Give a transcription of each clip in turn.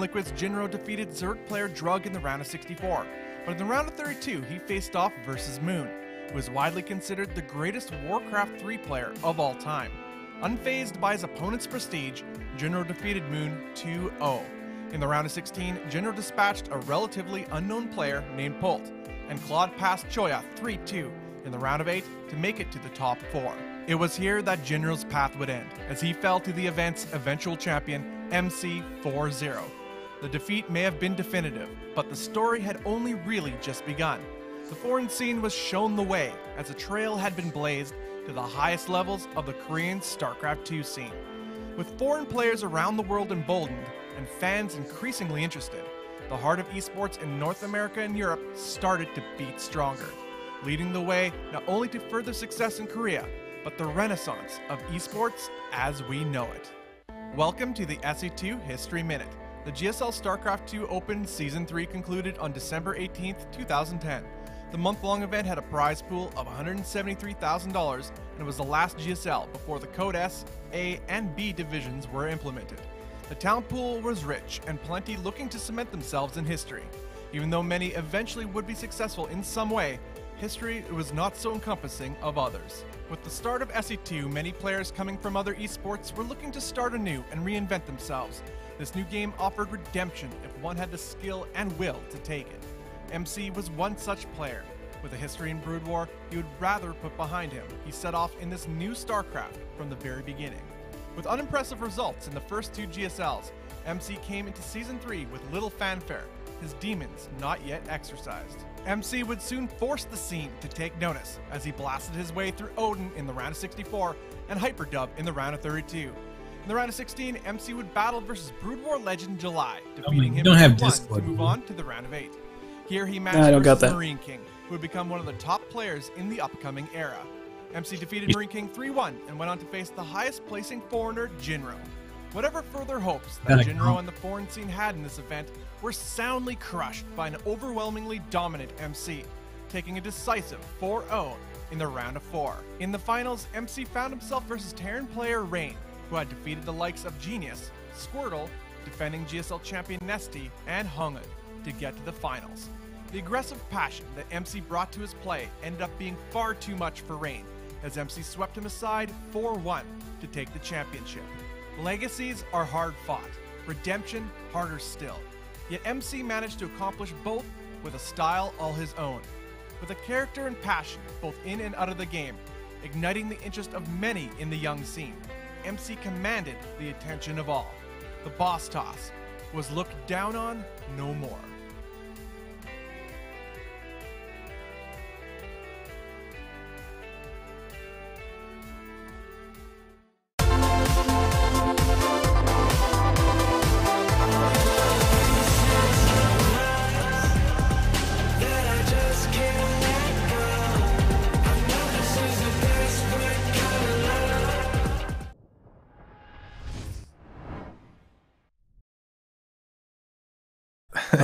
Liquid's Jinro defeated Zerg player Drug in the round of 64, but in the round of 32 he faced off versus Moon, who is widely considered the greatest Warcraft 3 player of all time. Unfazed by his opponent's prestige, Jinro defeated Moon 2-0. In the round of 16, Jinro dispatched a relatively unknown player named Pult, and clawed past Choya 3-2 in the round of 8 to make it to the top 4. It was here that Jinro's path would end, as he fell to the event's eventual champion, MC 4-0. The defeat may have been definitive, but the story had only really just begun. The foreign scene was shown the way, as a trail had been blazed to the highest levels of the Korean StarCraft 2 scene. With foreign players around the world emboldened, and fans increasingly interested, the heart of esports in North America and Europe started to beat stronger, leading the way not only to further success in Korea, but the renaissance of esports as we know it. Welcome to the SE2 History Minute. The GSL StarCraft 2 Open Season 3 concluded on December 18th, 2010. The month-long event had a prize pool of $173,000 and it was the last GSL before the Code S, A, and B divisions were implemented. The talent pool was rich and plenty looking to cement themselves in history. Even though many eventually would be successful in some way, history was not so encompassing of others. With the start of SE2, many players coming from other esports were looking to start anew and reinvent themselves. This new game offered redemption if one had the skill and will to take it. MC was one such player. With a history in Brood War he would rather put behind him, he set off in this new StarCraft from the very beginning. With unimpressive results in the first 2 GSLs, MC came into Season 3 with little fanfare, his demons not yet exercised. MC would soon force the scene to take notice as he blasted his way through Odin in the round of 64 and Hyperdub in the round of 32. In the round of 16, MC would battle versus Brood War legend July, defeating him to move on to the round of 8. Here he matched versus Marine King, who would become one of the top players in the upcoming era. MC defeated Marine King 3-1 and went on to face the highest placing foreigner, Jinro. Whatever further hopes that Jinro and the foreign scene had in this event were soundly crushed by an overwhelmingly dominant MC, taking a decisive 4-0 in the round of 4. In the finals, MC found himself versus Terran player Rain, who had defeated the likes of Genius, Squirtle, defending GSL champion Nesty, and Hungud to get to the finals. The aggressive passion that MC brought to his play ended up being far too much for Rain, as MC swept him aside 4-1 to take the championship. Legacies are hard fought, redemption harder still. Yet MC managed to accomplish both with a style all his own. With a character and passion both in and out of the game, igniting the interest of many in the young scene, MC commanded the attention of all. The boss toss was looked down on no more.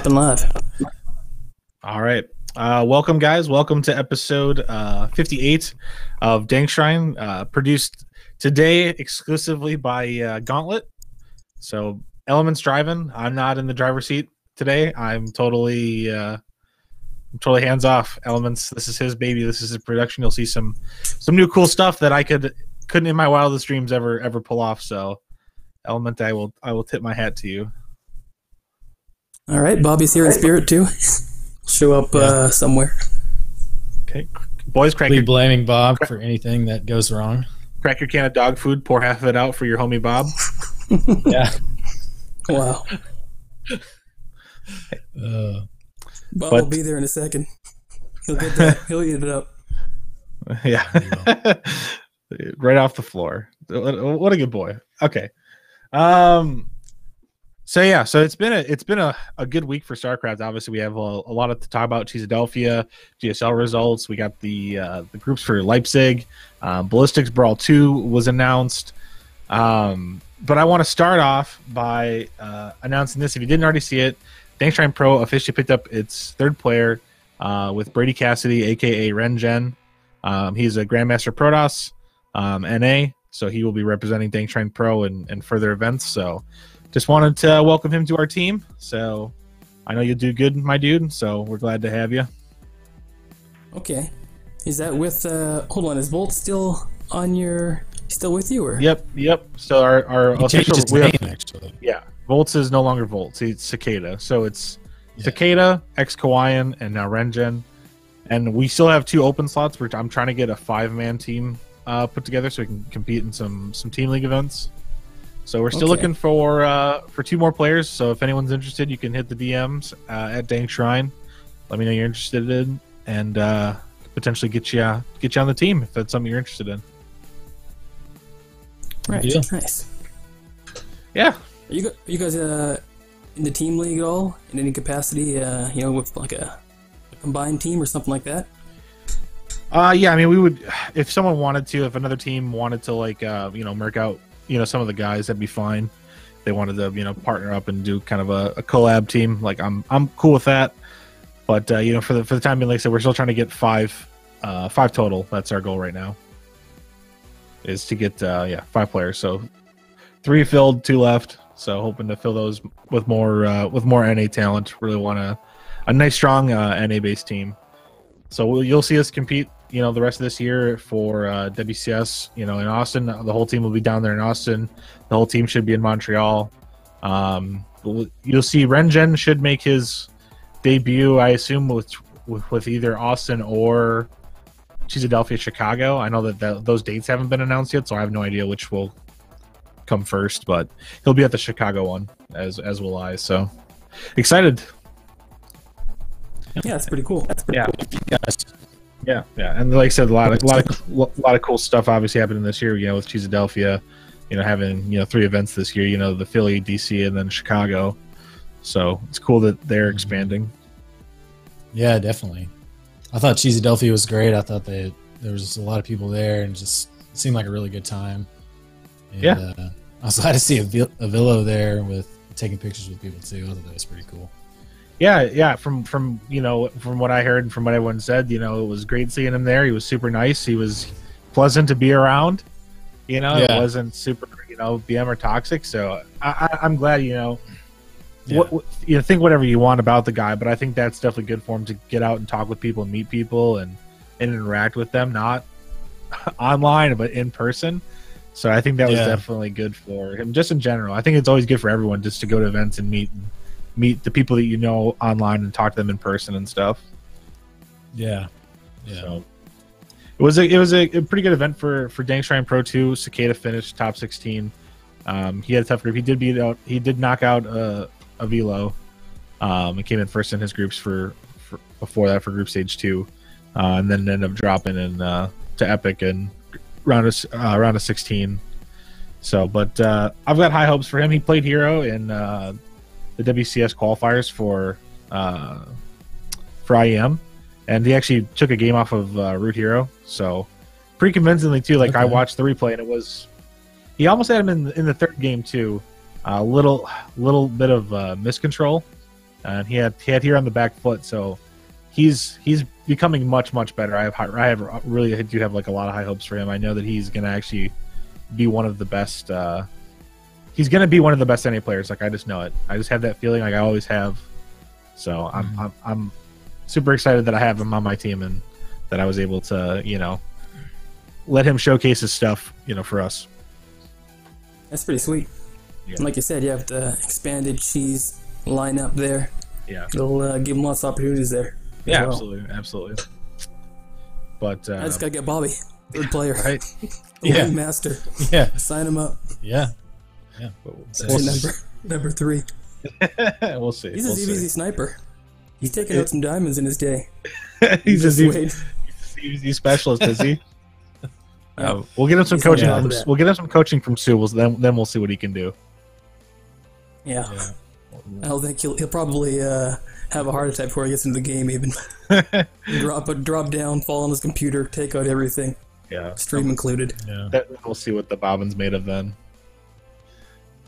Live. All right. Welcome, guys. Welcome to episode 58 of Dank Shrine, produced today exclusively by Gauntlet. So, Element's driving. I'm not in the driver's seat today. I'm totally hands off. Elements. This is his baby. This is his production. You'll see some new cool stuff that I couldn't in my wildest dreams ever pull off. So, Element, I will tip my hat to you. All right, Bobby's here in spirit too. Show up somewhere. Okay, boys, crack. Be blaming Bob for anything that goes wrong. Crack your can of dog food. Pour half of it out for your homie Bob. Yeah. Wow. Bob will be there in a second. He'll get that. He'll eat it up. Yeah. Right off the floor. What a good boy. Okay. So it's been a good week for StarCraft. Obviously, we have a lot to talk about. Philadelphia, GSL results. We got the groups for Leipzig. Ballistics Brawl 2 was announced. But I want to start off by announcing this. If you didn't already see it, Dank Shrine Pro officially picked up its third player with Brady Cassidy, a.k.a. Rengen. He's a Grandmaster Protoss, NA, so he will be representing Dank Shrine Pro in further events. So just wanted to welcome him to our team. So I know you'll do good, my dude. So we're glad to have you. Okay. Is that with, hold on, is Volt still with you? Or? Yep. So our He changed official, his name, actually. yeah, Volts is no longer Volts. It's Cicada. So it's Cicada, ex-Kawaiian, and now Rengen. And we still have 2 open slots. I'm trying to get a 5-man team put together so we can compete in some team league events. So we're still looking for 2 more players. So if anyone's interested, you can hit the DMs at Dank Shrine. Let me know you're interested in, and potentially get you on the team if that's something you're interested in. Right. Yeah. Nice. Yeah. Are you guys in the team league at all in any capacity? With like a combined team or something like that? Yeah. I mean, we would if someone wanted to. If another team wanted to, merc out, some of the guys, that'd be fine. They wanted to, partner up and do kind of a collab team. Like I'm cool with that. But for the time being, like I said, we're still trying to get 5 total. That's our goal right now. Is to get 5 players. So 3 filled, 2 left. So hoping to fill those with more NA talent. Really want a nice strong NA based team. So you'll see us compete, the rest of this year for WCS. In Austin, the whole team will be down there in Austin. The whole team should be in Montreal. You'll see Rengen should make his debut, I assume, with either Austin or Philadelphia, Chicago. I know that those dates haven't been announced yet, so I have no idea which will come first. But he'll be at the Chicago one, as will I. So excited. Yeah, that's pretty cool. Yeah. And like I said, a lot of cool stuff obviously happening this year. With Philadelphia, having 3 events this year. The Philly, DC, and then Chicago. So it's cool that they're expanding. Yeah, definitely. I thought Cheeseadelphia was great. I thought there was a lot of people there, and just it seemed like a really good time. And, I was glad to see a Villo there with taking pictures with people too. I thought that was pretty cool. Yeah. From what I heard and from what everyone said, it was great seeing him there. He was super nice. He was pleasant to be around. It wasn't super BM or toxic. So I'm glad. Think whatever you want about the guy, but I think that's definitely good for him to get out and talk with people and meet people and interact with them, not online but in person. So I think that was definitely good for him, just in general. I think it's always good for everyone just to go to events and meet the people that online and talk to them in person and stuff. Yeah. So it was a pretty good event for Dank Shrine Pro 2. Cicada finished top 16. He had a tough group. He did knock out a Velo, and came in first in his groups for before that for group stage 2, and then ended up dropping in to Epic and round of 16. So, but I've got high hopes for him. He played hero in the WCS qualifiers for IEM, and he actually took a game off of Root Hero. So pretty convincingly too. Like I watched the replay, and he almost had him in the 3rd game too. A little bit of miscontrol, and he had here on the back foot. So he's becoming much better. I really do have like a lot of high hopes for him. I know that he's gonna actually be one of the best. He's gonna be one of the best NA players. Like I just know it. I just have that feeling. Like I always have. So I'm super excited that I have him on my team and that I was able to let him showcase his stuff for us. That's pretty sweet. Yeah. And like you said, you have the expanded cheese lineup there. Yeah, it'll give him lots of opportunities there. Yeah, well. absolutely. But I just gotta get Bobby, 3rd player, right? the ring master. Yeah, sign him up. Yeah. Number 3. We'll see. He's a easy sniper. He's taking out some diamonds in his day. He's a ZVZ specialist, is he? We'll get him some coaching. We'll get him some coaching from Sue. Then we'll see what he can do. Yeah. I don't think he'll probably have a heart attack before he gets into the game. Even drop down, fall on his computer, take out everything. Yeah, stream included. Yeah, we'll see what the bobbin's made of then.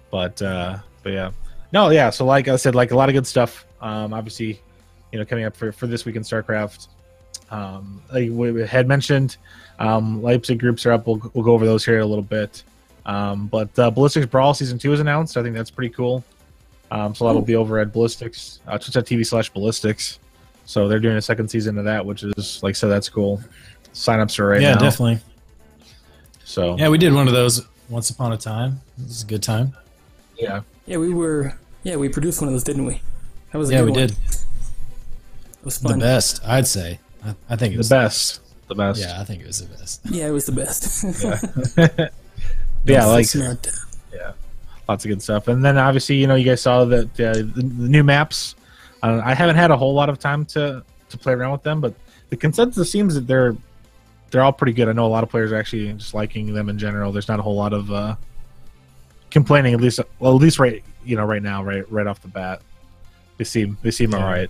But yeah, no, yeah. So like I said, like a lot of good stuff. Obviously, coming up for this week in StarCraft. Like we had mentioned, Leipzig groups are up. We'll go over those here in a little bit. But Ballistics Brawl Season 2 is announced. I think that's pretty cool. So that'll be over at Ballistics, twitch.tv/Ballistics. So they're doing a second season of that, which is, like I said, that's cool. Sign-ups are right now. Yeah, definitely. So yeah, we did one of those once upon a time. It was a good time. Yeah. Yeah, we produced one of those, didn't we? That was a Yeah, good we one. did. It was fun. The best, I'd say. I think it was the best. The best. Yeah, I think it was the best. Yeah, it was the best. Yeah, like smart. yeah, lots of good stuff. And then obviously, you guys saw that the new maps. I haven't had a whole lot of time to play around with them, but the consensus seems that they're all pretty good. I know a lot of players are actually just liking them in general. There's not a whole lot of complaining, at least right now, right off the bat. They seem all right.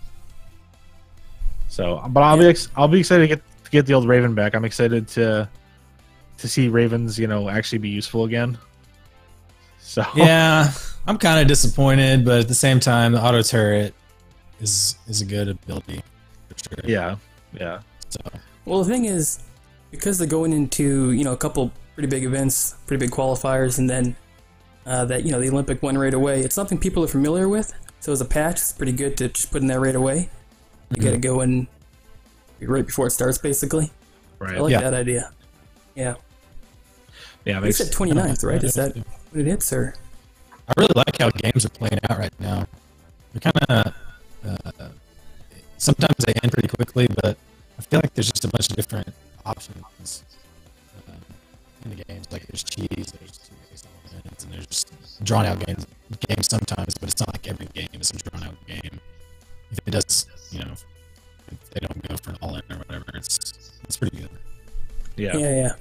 So, but I'll be excited to get the old Raven back. I'm excited to see Ravens, actually be useful again. So yeah, I'm kind of disappointed, but at the same time, the auto turret is a good ability for sure. Yeah. So Well, the thing is, because they're going into a couple pretty big events, pretty big qualifiers, and then the Olympic one right away. It's something people are familiar with. So as a patch, it's pretty good to just put in that right away. You got to go in right before it starts, basically. Right. I like that idea. Yeah. Yeah. You said 29th, right? Is that when it hits, or? I really like how games are playing out right now. They're kind of sometimes they end pretty quickly, but I feel like there's just a bunch of different options in the games. Like there's cheese, there's two-based elements, and there's drawn out games sometimes, but it's not like every game is a drawn out game. If it does, if they don't go for an all-in or whatever, it's pretty good. Yeah.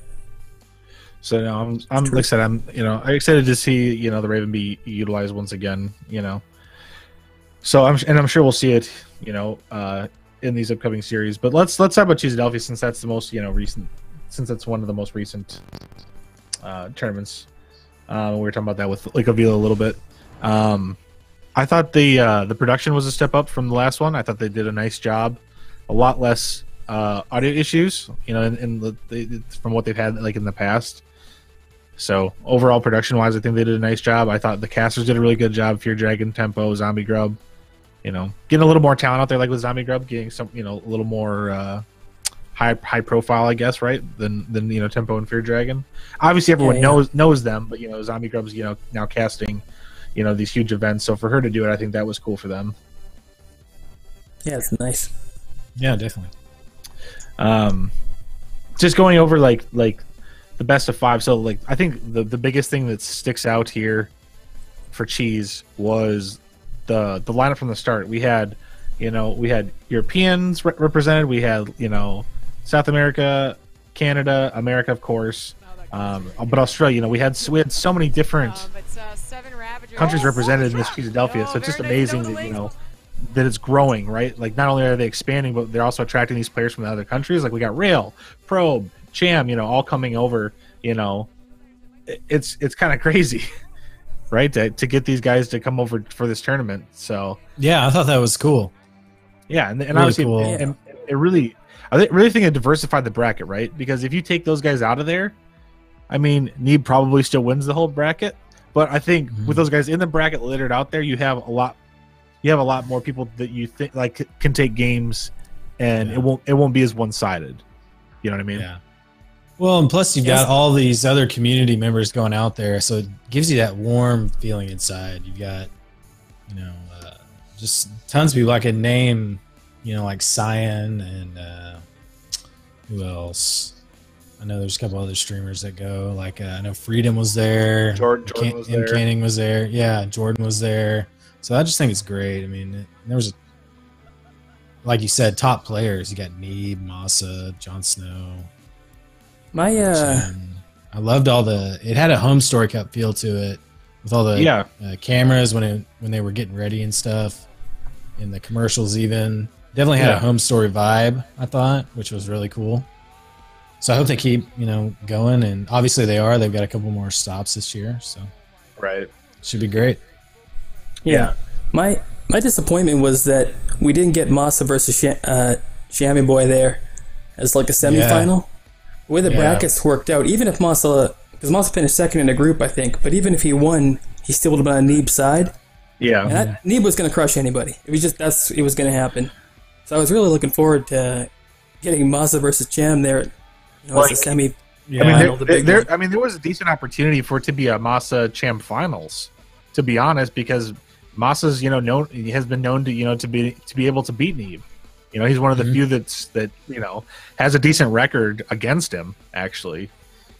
So no, I'm like I said, I'm excited to see the Raven be utilized once again. So I'm sure we'll see it in these upcoming series. But let's talk about Cheeseadelphia, since that's the most recent, since it's one of the most recent tournaments. We were talking about that with Avila a little bit. I thought the production was a step up from the last one. I thought they did a nice job. A lot less audio issues, from what they've had in the past. So overall, production-wise, I think they did a nice job. I thought the casters did a really good job. Fear Dragon, Tempo, Zombie Grub, getting a little more talent out there, like with Zombie Grub, getting some, a little more high profile, I guess, right? Than Tempo and Fear Dragon. Obviously, everyone knows them, but Zombie Grub's now casting, these huge events. So for her to do it, I think that was cool for them. Yeah, it's nice. Yeah, definitely. Just going over like the best of 5. So I think the biggest thing that sticks out here for Cheese was the lineup from the start. We had Europeans represented. We had South America, Canada, America, of course, but Australia. We had so many different countries represented in this Cheeseadelphia. So it's just amazing that that it's growing, right? Like not only are they expanding, but they're also attracting these players from the other countries. Like we got Rail, Probe, Cham, all coming over. It's kind of crazy, right? To get these guys to come over for this tournament. So yeah, I thought that was cool. Yeah, and really obviously, cool. And it really, I really think it diversified the bracket, right? Because if you take those guys out of there, I mean, Neeb probably still wins the whole bracket, but I think with those guys in the bracket littered out there, you have a lot more people that you think can take games, and it won't be as one-sided. You know what I mean? Yeah. Well, and plus you've got all these other community members going out there, so it gives you that warm feeling inside. You've got, just tons of people I can name, like Cyan and who else? I know there's a couple other streamers that go. Like I know Freedom was there. Jordan was there. Canning was there. Yeah, Jordan was there. So I just think it's great. I mean, there was, like you said, top players. You got Neeb, Massa, Jon Snow. I loved it had a home story cup feel to it with all the cameras when they were getting ready and stuff, and the commercials even definitely had a home story vibe, I thought, which was really cool. So I hope they keep going, and obviously they've got a couple more stops this year, so right, should be great. Yeah. My disappointment was that we didn't get Massa versus Shammy Boy there as a semifinal. The way the brackets worked out, even if Massa because Masa finished second in the group, I think. But even if he won, he still would have been on Neeb's side. Yeah. And Neeb was going to crush anybody. It was going to happen. So I was really looking forward to getting Masa versus Cham there. As a semi. Yeah, I mean, there was a decent opportunity for it to be a Masa Cham finals, to be honest, because Masa's has been known to to be able to beat Neeb. He's one of the few that has a decent record against him, actually.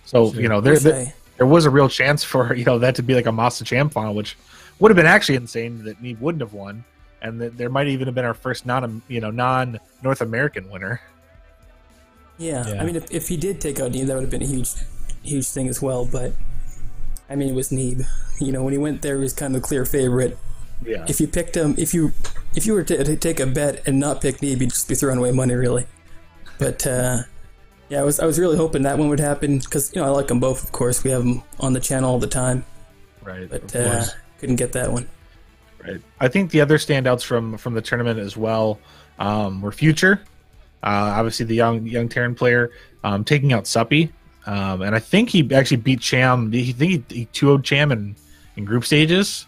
So there was a real chance for that to be like a Masa Cham final, which would have been actually insane that Neeb wouldn't have won, and that there might even have been our first non North American winner. Yeah. I mean, if he did take out Neeb, that would have been a huge thing as well. But I mean, it was Neeb. When he went there, he was kind of the clear favorite. Yeah. If you picked him, if you were to take a bet and not pick Neeb, you'd just be throwing away money, really. But I was really hoping that one would happen because I like them both. Of course, we have them on the channel all the time. Right. But couldn't get that one. Right. I think the other standouts from the tournament as well were Future. Obviously, the young Terran player taking out Suppy, and I think he actually beat Cham. He 2-0'd Cham in group stages.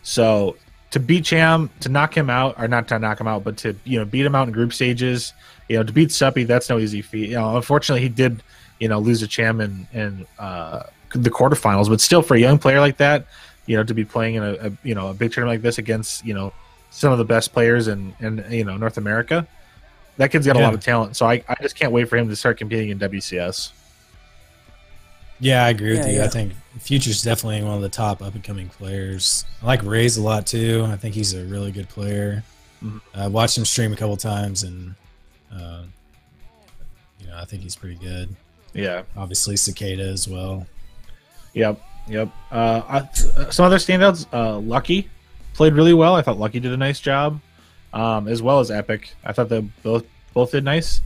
So to beat Cham, to knock him out, or not to knock him out, but to beat him out in group stages, to beat Suppy, that's no easy feat. Unfortunately, he did lose to Cham in the quarterfinals, but still for a young player like that, to be playing in a big tournament like this against some of the best players in North America. That kid's got a lot of talent, so I just can't wait for him to start competing in WCS. Yeah, I agree with you. Yeah. I think Future's definitely one of the top up-and-coming players. I like Ray's a lot, too. I think he's a really good player. Mm-hmm. I watched him stream a couple times, and I think he's pretty good. Yeah. Obviously, Cicada as well. Yep. Some other standouts, Lucky played really well. I thought Lucky did a nice job. As well as Epic. I thought they both did nice.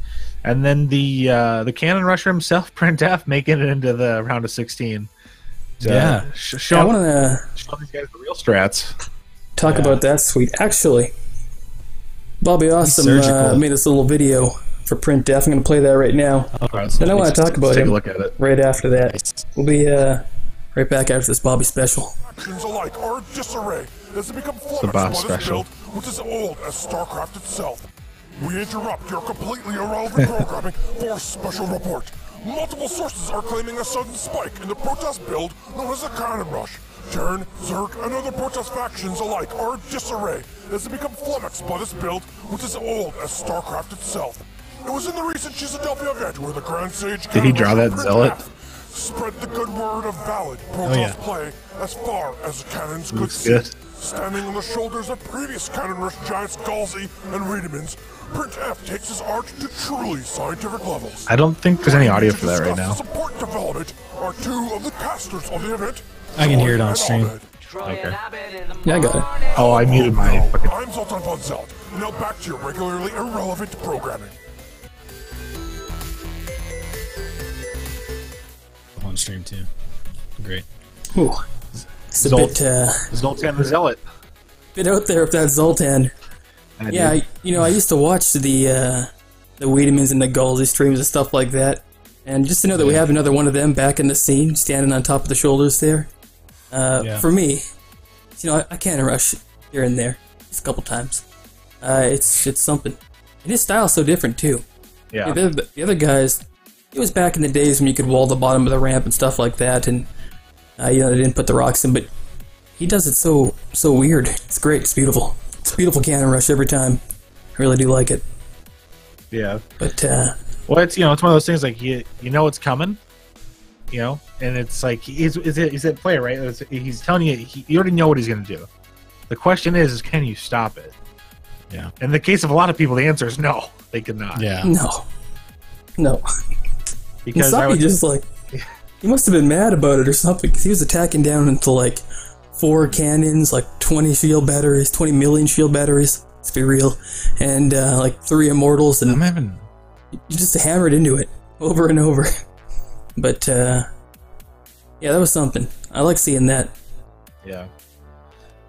And then the cannon rusher himself, Printf, making it into the round of 16. I want to show these guys the real strats. Talk about that sweet. Actually, Bobby Awesome made this little video for Printf. I'm going to play that right now. And I want to talk about it. Take a look at it right after that. We'll be right back after this Bobby special. Actions alike are disarray as they become the boss special, which is old as StarCraft itself. We interrupt your completely irrelevant programming for special report. Multiple sources are claiming a sudden spike in the Protoss build known as the Cannon Rush. Terran, Zerg, and other Protoss factions alike are disarray as they become flummoxed by this build, which is old as StarCraft itself. It was in the recent Philadelphia event where the Grand Sage did he draw that zealot? Spread the good word of valid Protoss play as far as the cannons could see. Standing on the shoulders of previous Cannon Rush giants Galsey and Riedemans, Printf takes his art to truly scientific levels. I don't think there's any audio for that right now. Support development are two of the casters of the event. I can hear it on stream. Okay. Yeah, I got it. Oh, I muted my fucking... I'm Zoltan von Zelt. Now back to your regularly irrelevant programming. On stream too. Great. Ooh. It's a bit Zoltan the Zealot. Bit out there with that Zoltan. I used to watch the Wiedemans and the Galsey streams and stuff like that. And just to know that we have another one of them back in the scene, standing on top of the shoulders there. For me, I can't rush here and there, just a couple times. It's something. And his style's so different too. Yeah. The other guys, it was back in the days when you could wall the bottom of the ramp and stuff like that, and they didn't put the rocks in, but he does it so weird. It's great. It's beautiful. It's a beautiful cannon rush every time. I really do like it. Yeah. But well, it's it's one of those things like you know it's coming, and it's like he's that player, right? He's telling you you already know what he's going to do. The question is can you stop it? Yeah. In the case of a lot of people, the answer is no. They cannot. Yeah. No. Because he must have been mad about it or something, because he was attacking down into like 4 cannons, like 20 shield batteries, 20 million shield batteries, let's be real, and like 3 immortals, and you just hammered into it over and over. But that was something. I like seeing that. Yeah.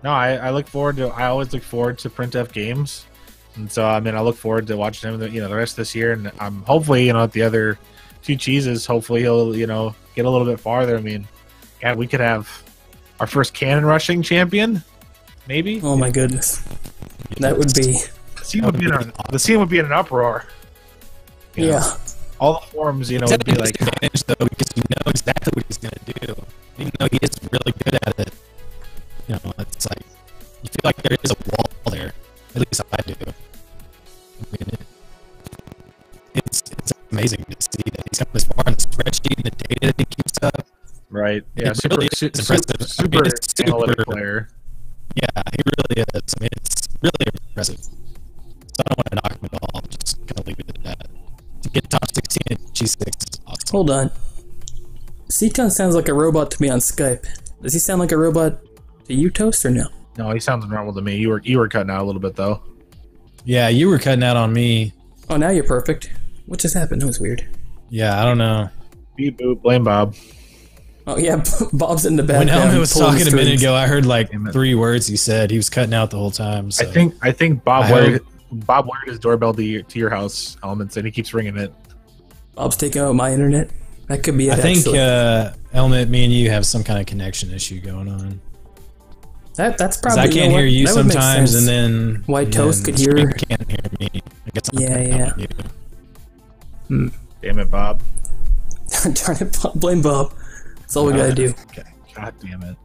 No, I always look forward to Printf games, and so I look forward to watching him the rest of this year, and I'm hopefully at the other two cheeses, hopefully he'll get a little bit farther. I mean, God, we could have our first cannon rushing champion, maybe. Oh my goodness, that would be. The scene would be in an uproar. You know, Yeah. all the forums, would be like, advantage though, because you know exactly what he's gonna do. Even though he is really good at it, it's like you feel like there is a wall there. At least I do. I mean, it's amazing to see that he's come this far in the spreadsheet and the data that he keeps up. right? Yeah, It really is impressive. super It's analytic player. Yeah, he really is. I mean, it's really impressive. So I don't want to knock him at all. I'm just gonna leave it at that. To get top 16 at G6 is awesome. Hold on. Seaton sounds like a robot to me on Skype. Does he sound like a robot to you, Toast, or no? No, he sounds normal to me. You were cutting out a little bit though. Yeah, you were cutting out on me. Oh, now you're perfect. What just happened? That was weird. Yeah, I don't know. Beep boop, blame Bob. Oh yeah, Bob's in the When background. Elman was pulling talking a minute strings. ago, I heard like Damn it. 3 words he said. He was cutting out the whole time. So. I think Bob I wired his doorbell to your house, Elements, and he keeps ringing it. Bob's taking out my internet. That could be it. I think actually. Elman, me and you have some kind of connection issue going on. That's 'Cause probably. I can't hear you That would make sometimes, sense. and then White Toast could Spring hear- can't hear me. I guess I'm Yeah, cutting out yeah. on you. Damn it, Bob. Trying to blame Bob. That's all we gotta do. Okay. God damn it.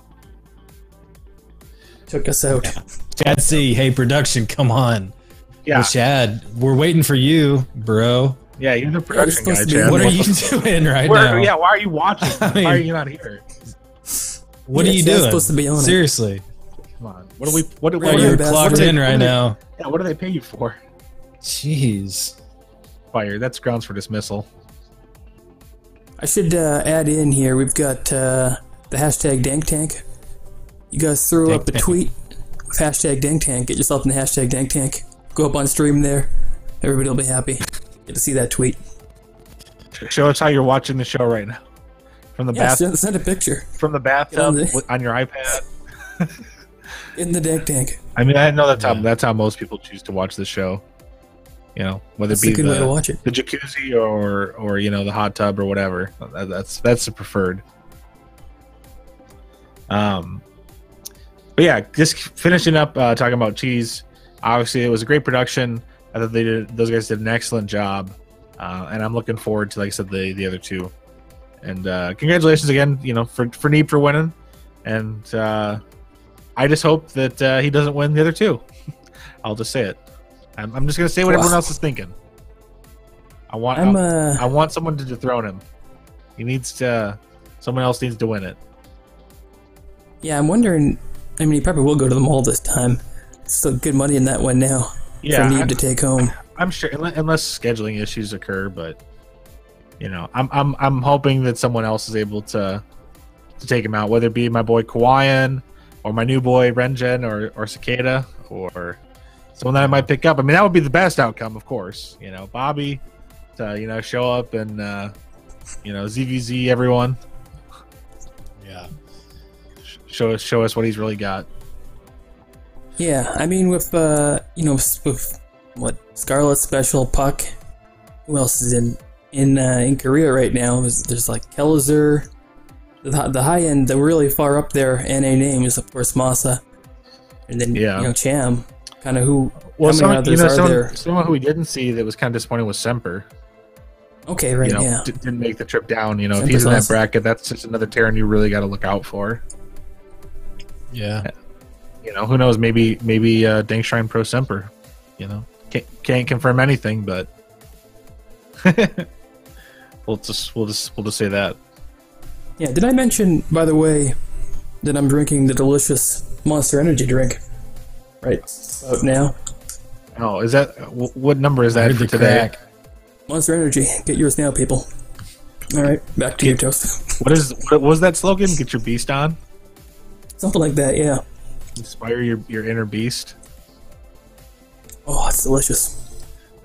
Took us out. Chad C, hey production, come on. Yeah, Well, Chad, we're waiting for you, bro. yeah, you're the production guy, supposed to be- Chad. What are you doing right now? Yeah, why are you watching? I mean- why are you not here? What are Yeah, you Chad's doing? supposed to be on it. Seriously. Come on. What do we? What Bro, do you're bad. clocked What do in they- right what do they- now. Yeah, what do they pay you for? Jeez. Fire. That's grounds for dismissal. I should add in here. We've got the hashtag Dank Tank. You guys throw Dank up a Tank. tweet with hashtag Dank Tank. Get yourself in the hashtag Dank Tank. Go up on stream there. Everybody will be happy. Get to see that tweet. Show us how you're watching the show right now. From the Yeah, bath, send a picture from the Get bathtub on the- on your iPad. in the Dank Tank. I mean, I know Yeah. that's how most people choose to watch this show. Whether That's it a be good way to watch it. the jacuzzi or the hot tub or whatever. That's the preferred. But yeah, just finishing up talking about cheese. Obviously, it was a great production. I thought those guys did an excellent job, and I'm looking forward to, like I said, the other two. And congratulations again, for Neeb for winning. And I just hope that he doesn't win the other two. I'll just say it. I'm just gonna say what everyone else is thinking. I want someone to dethrone him. Someone else needs to win it. Yeah, I'm wondering. I mean, he probably will go to the mall this time. Still good money in that one now. Yeah, for Neeb to take home. I'm sure, unless scheduling issues occur, but I'm hoping that someone else is able to take him out, whether it be my boy Kawaiian or my new boy Renjen or Cicada or someone that I might pick up. I mean, that would be the best outcome, of course. Bobby to show up and ZVZ everyone. Yeah. Show us what he's really got. Yeah, I mean, with with what Scarlet Special Puck, who else is in Korea right now? There's like Kelzer, the high end, the really far up there NA name is of course Masa, and then Cham, kind of who. Well, how many others are there? someone who we didn't see that was kind of disappointing was Semper. Okay, right, yeah. Didn't make the trip down. If Semper's he's in that awesome. bracket, that's just another Terran you really got to look out for. Yeah. Who knows? Maybe Dangshrine Pro Semper. Can't confirm anything, but we'll just say that. Yeah, did I mention, by the way, that I'm drinking the delicious Monster Energy drink right about now? Oh, is that what number is I that heard for the today? crack. Monster Energy, get yours now, people. All right, back to you, Toast. What was that slogan? Get your beast on. Something like that, yeah. Inspire your inner beast. Oh, it's delicious.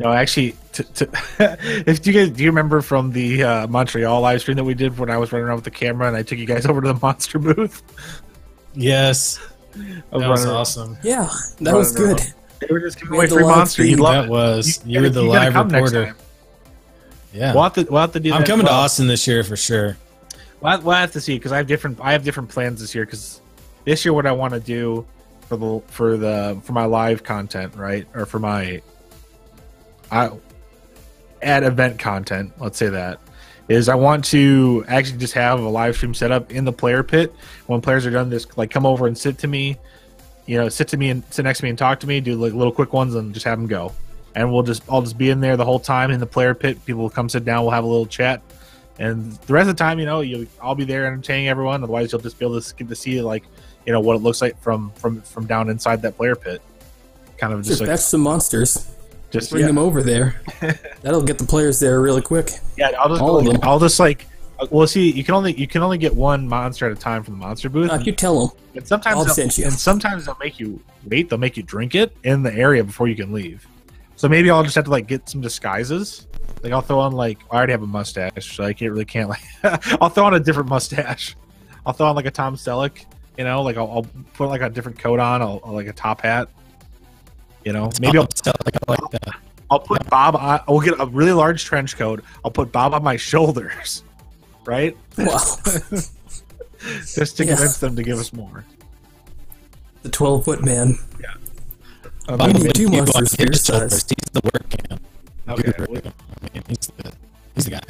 No, actually, if do you remember from the Montreal live stream that we did when I was running around with the camera and I took you guys over to the monster booth? Yes. I That was was running- awesome. Yeah, that was good. They were just giving We away had the free live monster. feed. You'd love That it. was. You gotta- were the gotta live come next reporter. time. Yeah, we'll have to do. I'm that coming as well. to Austin this year for sure. We'll have to see because I have different plans this year. Because this year, what I want to do for my live content, right, or for my at event content, let's say that, is I want to actually just have a live stream set up in the player pit. When players are done, just like come over and sit to me, sit next to me and talk to me, do like little quick ones, and just have them go. And I'll just be in there the whole time in the player pit. People will come sit down. We'll have a little chat, and the rest of the time, I'll be there entertaining everyone. Otherwise, you'll just be able to get to see what it looks like from down inside that player pit. Kind of just fetch some monsters. Just bring them over there. That'll get the players there really quick. Yeah, Well, see, you can only get one monster at a time from the monster booth. If you tell them, and sometimes they'll make you wait. They'll make you drink it in the area before you can leave. So maybe I'll just have to get some disguises. Like I'll throw on I already have a mustache, so I can't I'll throw on a different mustache. I'll throw on a Tom Selleck. I'll put a different coat on. I'll like a top hat. Maybe I'll put Bob on. We'll get a really large trench coat. I'll put Bob on my shoulders, right? Wow. Just to convince them to give us more. The 12-foot man. Yeah. We need 2 monsters for your size. He's the work camp. Okay. He's the guy.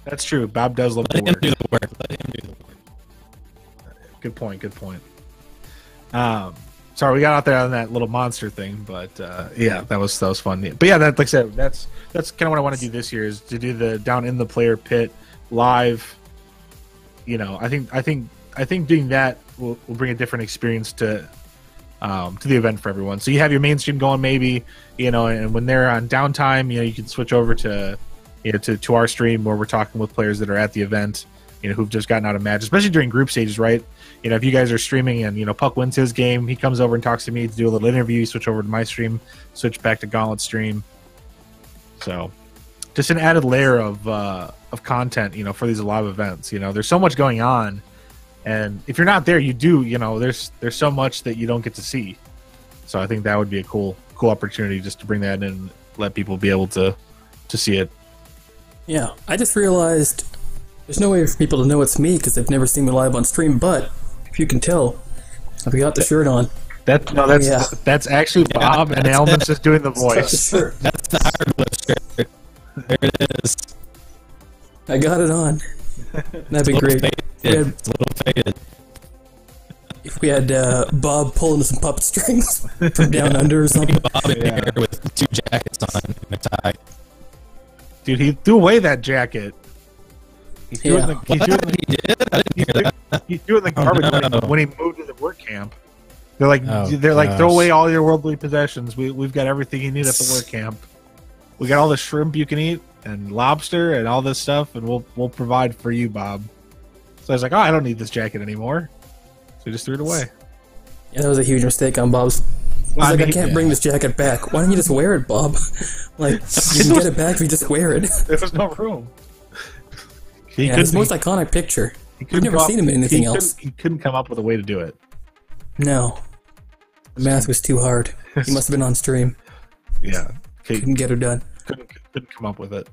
That's true. Bob does love Let the him work. do the work. Let him do the work. Good point. Sorry, we got out there on that little monster thing, but yeah, that was fun. But yeah, like I said, that's kind of what I want to do this year, is to do the down in the player pit live. I think doing that will bring a different experience to the event for everyone. So you have your mainstream going, maybe, and when they're on downtime, you can switch over to to our stream where we're talking with players that are at the event, who've just gotten out of match, especially during group stages, right? If you guys are streaming and Puck wins his game, he comes over and talks to me to do a little interview, switch over to my stream, switch back to Gauntlet stream. So just an added layer of content, for these live events. There's so much going on, and if you're not there, you do, there's so much that you don't get to see. So I think that would be a cool opportunity just to bring that in and let people be able to see it. Yeah, I just realized there's no way for people to know it's me because they've never seen me live on stream, but if you can tell, I've got the shirt on. That's actually Bob, and Element's just doing the voice. That's the hardwood shirt. There it is. I got it on. That'd be great. It's a little faded. If we had Bob pulling some puppet strings from down under or something. Bob in here with 2 jackets on and a tie. Dude, he threw away that jacket. He threw it in He did? I didn't hear that. He threw it in the garbage when he moved to the work camp. They're like, gosh. throw away all your worldly possessions. We've got everything you need at the work camp. We got all the shrimp you can eat and lobster and all this stuff, and we'll provide for you, Bob. So I was like, I don't need this jacket anymore. So he just threw it away. Yeah, that was a huge mistake on Bob's. I can't bring this jacket back. Why don't you just wear it, Bob? You can get it back if you just wear it. There was no room. His most iconic picture. We've never seen him in anything else. He couldn't come up with a way to do it. No. The math was too hard. He must have been on stream. Yeah. Couldn't get her done. Couldn't come up with it.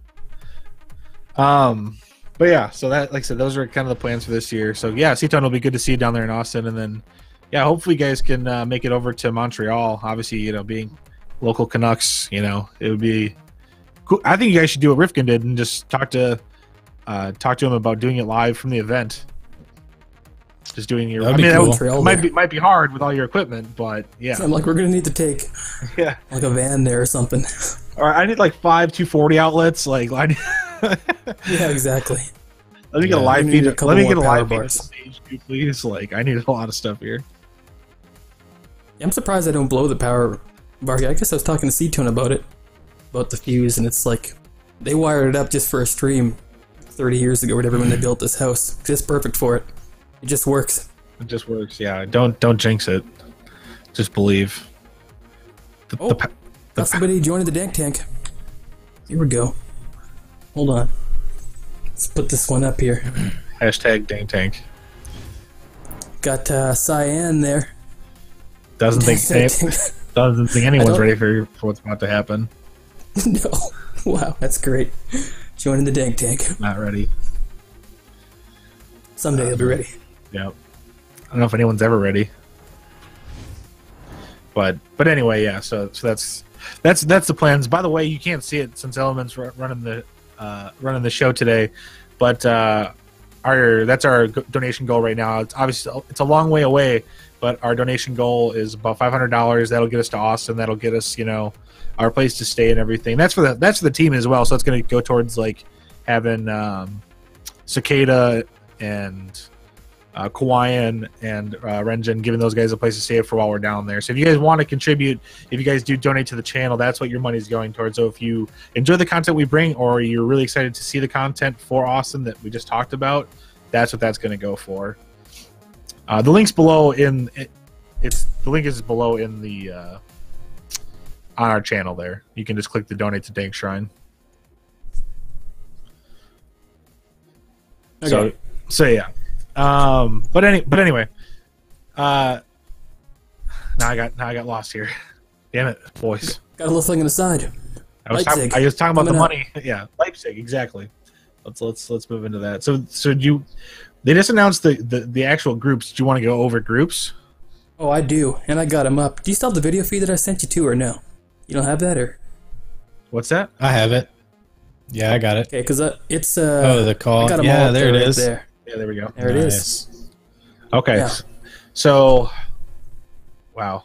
But yeah, so that, like I said, those are kind of the plans for this year. So yeah, Seaton will be good to see you down there in Austin, and then yeah, hopefully you guys can make it over to Montreal. Obviously, being local Canucks, it would be cool. I think you guys should do what Rifkin did and just talk to him about doing it live from the event. Just doing your. That might be hard with all your equipment, but yeah. So I'm like, we're gonna need to take like a van there or something. All right, I need like 5 240 outlets. Yeah, exactly. Let me get a live feed. Let me get a live feed stage too, please. I need a lot of stuff here. Yeah, I'm surprised I don't blow the power bar. I guess I was talking to C-Tone about the fuse, and it's like they wired it up just for a stream 30 years ago, whatever, when they built this house. It's just perfect for it. It just works. It just works. Yeah, don't jinx it. Just believe. Got somebody joining the dank tank. Here we go. Hold on. Let's put this one up here. Hashtag dank tank. Got Cyan there. Doesn't think anyone's ready for what's about to happen. No. Wow, that's great. Joining the Dank Tank. Not ready. Someday he'll be ready. Yep. I don't know if anyone's ever ready. But anyway, yeah. So that's the plans. By the way, you can't see it since Element's running the show today, but that's our donation goal right now. It's obviously it's a long way away, but our donation goal is about $500. That'll get us to Austin. That'll get us, our place to stay and everything. That's for the team as well. So it's going to go towards like having Cicada and Kawaiian and Renjin, giving those guys a place to stay for while we're down there. So if you guys want to contribute, if you guys do donate to the channel, that's what your money's going towards. So if you enjoy the content we bring, or you're really excited to see the content for Austin that we just talked about, that's what that's going to go for. The link's below the link is below in the on our channel there. You can just click the donate to Dank Shrine. Okay. So yeah. But anyway, now I got lost here. Damn it, boys. Got a little thing on the side. I was talking about the money. Yeah, Leipzig, exactly. Let's move into that. So they just announced the actual groups. Do you want to go over groups? Oh, I do, and I got them up. Do you still have the video feed that I sent you to, or no? You don't have that, or? What's that? I have it. Yeah, I got it. Okay, because it's the call. I got 'em Yeah, all there it right is. There. Yeah, there we go. There it is. Okay, Yeah. so wow,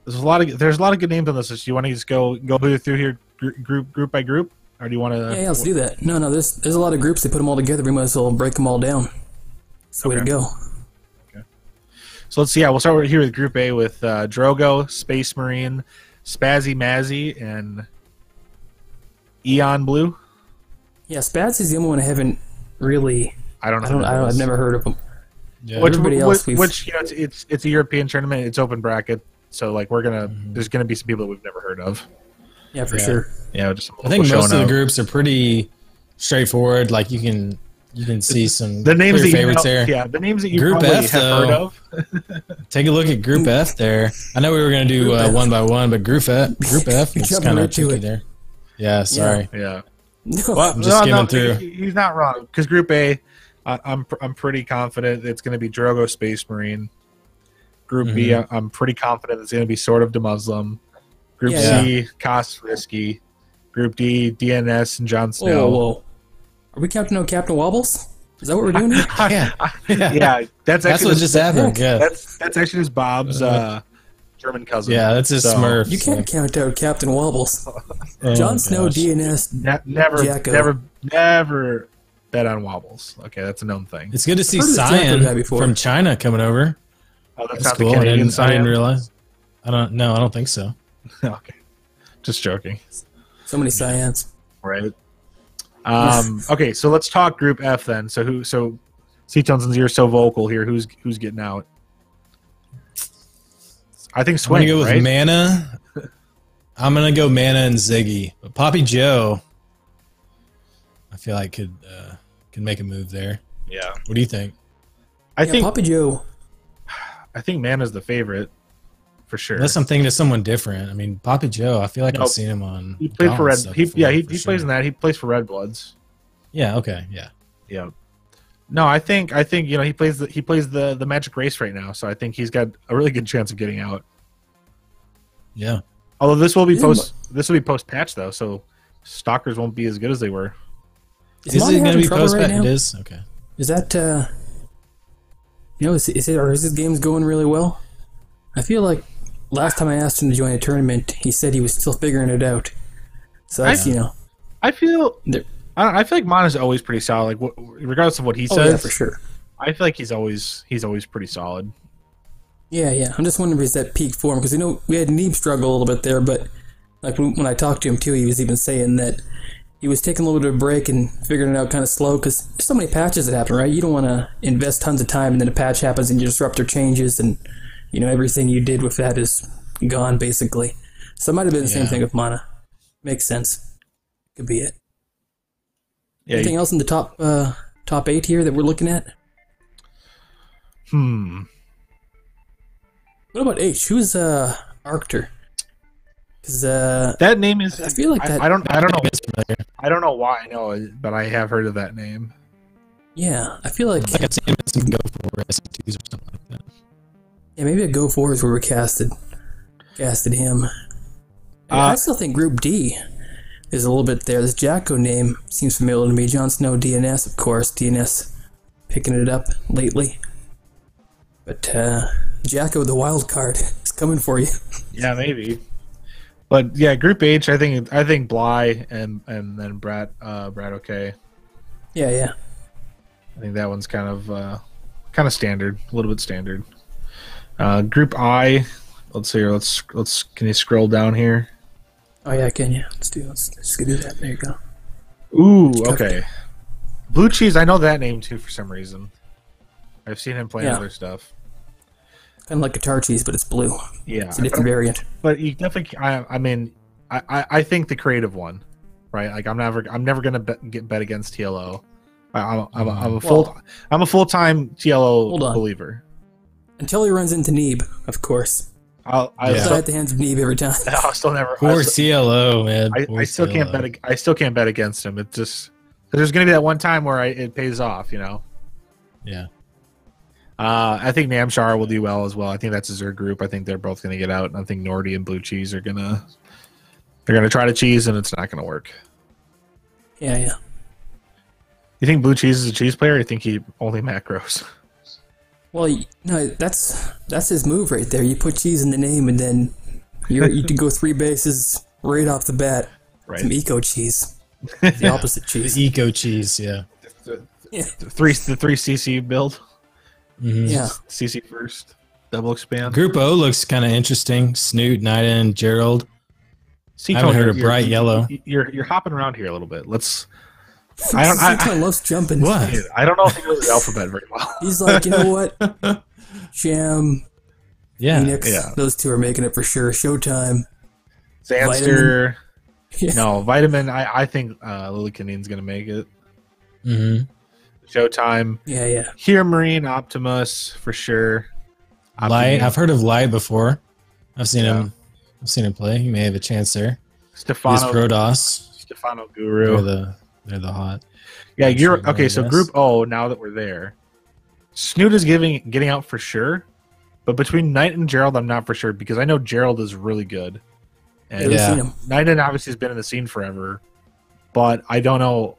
there's a lot of good names on this list. Do you want to just go through here group by group, or do you want to? Yeah, let's do that. No, there's a lot of groups. They put them all together. We might as well break them all down. That's the way to go. Okay. So let's see. Yeah, we'll start here with Group A with Drogo, Space Marine, Spazzy Mazzy, and Eon Blue. Yeah, Spaz is the only one I haven't really. I don't know. I've never heard of them. Yeah. Everybody else, which it's a European tournament. It's open bracket, so like there's gonna be some people that we've never heard of. Yeah, for sure. Yeah, just I think most of the groups are pretty straightforward. Like you can see some the names that favorites there. Yeah, the names that you Group probably F, have heard of. Take a look at Group F there. I know we were going to do one by one, but Group F is Jumping kind of right to tricky it. there. Yeah, sorry. Yeah. No. Well, I'm just skimming through. He's not wrong, because Group A, I'm pretty confident it's going to be Drogo Space Marine. Group B, I'm pretty confident it's going to be Sword of the Muslim. Group C, Koss Risky. Group D, DNS and Jon Snow. Whoa. Are we counting on Captain Wobbles? Is that what we're doing here? Yeah, that's what just happened. Yeah, that's actually just Bob's German cousin. yeah, that's his Smurf. You can't count out Captain Wobbles. Jon Snow, gosh. DNS, Never bet on Wobbles. Okay, that's a known thing. It's good to see I've heard of the Jacko guy Cyan before. from China coming over. Oh, that's That's not cool. the Canadian I side. didn't realize. I don't think so. Okay, just joking. so many Cyans. Right. Okay, so let's talk Group F then. So C-Tone, since you're so vocal here, who's getting out? I think I'm Swing, gonna go with right? Mana. I'm gonna go Mana and Ziggy. But Poppy Joe, I feel like could make a move there. Yeah. What do you think? I think Poppy Joe. Mana's the favorite for sure. Unless I'm thinking of someone different. I mean, Poppy Joe. I feel like I've seen him on. He played for Red. Gauntlet stuff He before, plays in that. He plays for Red Bloods. Yeah. Okay. Yeah. Yeah. No, I think he plays the Magic Race right now, so I think he's got a really good chance of getting out. Yeah. Although this will be post patch though, so Stalkers won't be as good as they were. Is it Monty going to having be trouble post right patch? now? It is. Okay. Is that is his games going really well? I feel like last time I asked him to join a tournament, he said he was still figuring it out. So that's I feel There- I feel like Mana's always pretty solid. Like regardless of what he says, yeah, for sure. I feel like he's always pretty solid. Yeah. I'm just wondering if he's at peak form, because we had Neeb struggle a little bit there, but like when I talked to him too, he was even saying that he was taking a little bit of a break and figuring it out kind of slow, because there's so many patches that happen, right? You don't want to invest tons of time and then a patch happens and your disruptor changes and everything you did with that is gone basically. So it might have been the same thing with Mana. Makes sense. Could be it. Yeah. Anything else in the top 8 here that we're looking at? What about H? Who's Arctur? 'Cause, That name is. I feel like that. I don't know. It's familiar. I don't know why I know it, but I have heard of that name. Yeah, I feel like Like I've seen him in some Go for SC2s or something like that. yeah, maybe a Go Fours where we casted him. I still think Group D is a little bit there. This Jacko name seems familiar to me. Jon Snow, DNS, of course. DNS picking it up lately. But Jacko, the wild card, is coming for you. Yeah, maybe. But yeah, Group H, I think Bly and then Brad okay. Yeah. I think that one's kind of standard, a little bit standard. Group I, let's see here. Let's can you scroll down here? Oh yeah, can you? Let's do that. There you go. Ooh, okay. Blue Cheese, I know that name too for some reason. I've seen him play other stuff. Kind of like guitar cheese, but it's blue. Yeah, It's a different variant. But you definitely, I think the creative one, right? Like I'm never gonna bet against TLO. I'm a full-time TLO believer. Until he runs into Neeb, of course. I'll at the hands of Neeb every time. I'll still never. Poor CLO, man. I still can't bet. I still can't bet against him. It's just there's going to be that one time where it pays off, you know. Yeah. I think Namshar will do well as well. I think that's a Zerg group. I think they're both going to get out. And I think Nordy and Blue Cheese are gonna try to cheese, and it's not going to work. Yeah. You think Blue Cheese is a cheese player? Or you think he only macros? Well, no, that's his move right there. You put cheese in the name, and then you can go 3 bases right off the bat. Right. Some eco cheese, the opposite cheese. The eco cheese, yeah. The 3 CC build. Mm-hmm. Yeah. CC first. Double expand. Group O looks kind of interesting. Snoot, Nida, and Gerald. I haven't C-Tone, heard of Bright Yellow. You're hopping around here a little bit. I loves jumping. What? I don't know if he knows the alphabet very well. He's like, you know what? Sham, Yeah. Phoenix, Yeah. those two are making it for sure. Showtime. Zanster. Yeah. No, Vitamin. I think Lily Kanine's going to make it. Mm-hmm. Showtime. Yeah. Here, Marine Optimus for sure. Light. I've heard of Light before. I've seen him play. He may have a chance there. Stefano Guru. They're the hot. Yeah, you're Sure, okay. I So guess. Group O. Now that we're there, Snoot is getting out for sure. But between Knight and Gerald, I'm not for sure because I know Gerald is really good. And We've seen him. Knight obviously has been in the scene forever, but I don't know.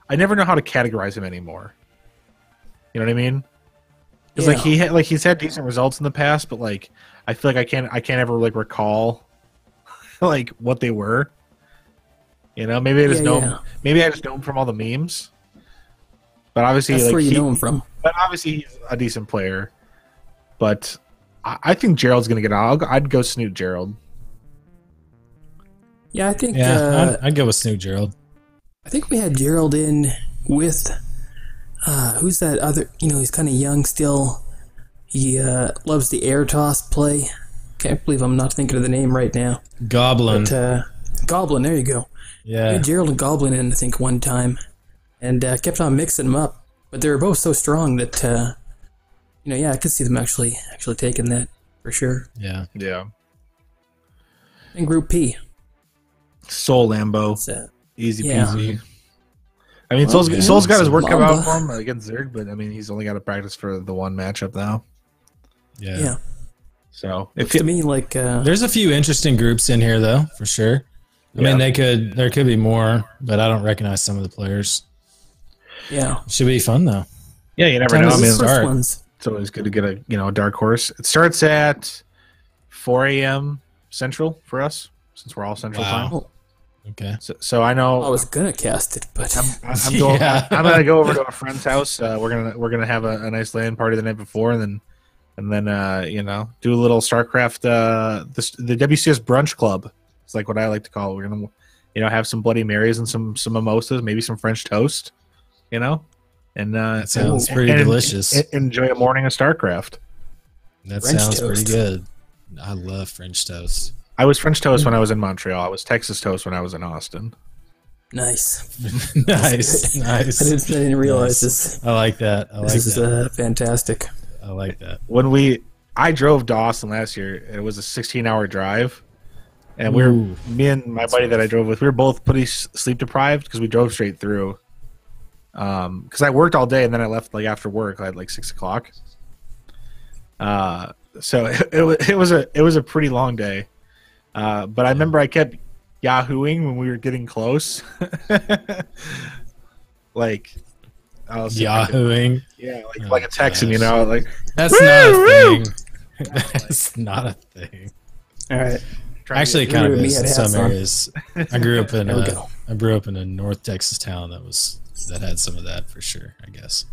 I never know how to categorize him anymore. You know what I mean? It's like he's had decent results in the past, but like I feel like I can't ever like recall like what they were. You know, maybe I just know him from all the memes. But obviously, That's like where you know him from. But obviously, he's a decent player. But I think Gerald's gonna get out. I'd go Snoot Gerald. Yeah, I think. I'd go with Snoot Gerald. I think we had Gerald in with who's that other? You know, he's kind of young still. He loves the air toss play. Can't believe I'm not thinking of the name right now. Goblin. But, Goblin, there you go. Yeah. We had Gerald and Goblin in, I think, one time, and kept on mixing them up. But they were both so strong that, I could see them actually taking that for sure. Yeah. Yeah. And Group P. Soul Lambo. It's, Easy yeah. peasy. I mean, Soul's got his work cut out for him against Zerg, but I mean, he's only got to practice for the one matchup now. Yeah. So, to me, like, there's a few interesting groups in here, though, for sure. I mean, there could be more, but I don't recognize some of the players. Yeah. Should be fun, though. Yeah, you never know. I mean, ones. it's always good to get a dark horse. It starts at 4 a.m. Central for us, since we're all Central time. Oh, Okay. So I know I was gonna cast it, but I'm going. I'm gonna go over to a friend's house. We're gonna have a nice LAN party the night before, and then do a little StarCraft. The WCS brunch club. It's like what I like to call it. We're gonna have some Bloody Marys and some mimosas, maybe some French toast. And that sounds pretty delicious. Enjoy a morning of StarCraft. That French sounds toast. pretty good. I love French toast. I was French toast when I was in Montreal. I was Texas toast when I was in Austin. nice. Nice. I didn't realize this. I like that. This is fantastic. I like that. When we I drove to Austin last year. It was a 16-hour drive, and me and my buddy that I drove with, we were both pretty sleep deprived because we drove straight through. Because I worked all day and then I left like after work at like 6 o'clock. So it was a pretty long day. But I remember I kept yahooing when we were getting close. Like I was yahooing. Like a Texan, you know, like that's not a thing. That's not a thing. All right. Actually, it kind of is in some areas. I grew up in a North Texas town that had some of that for sure, I guess.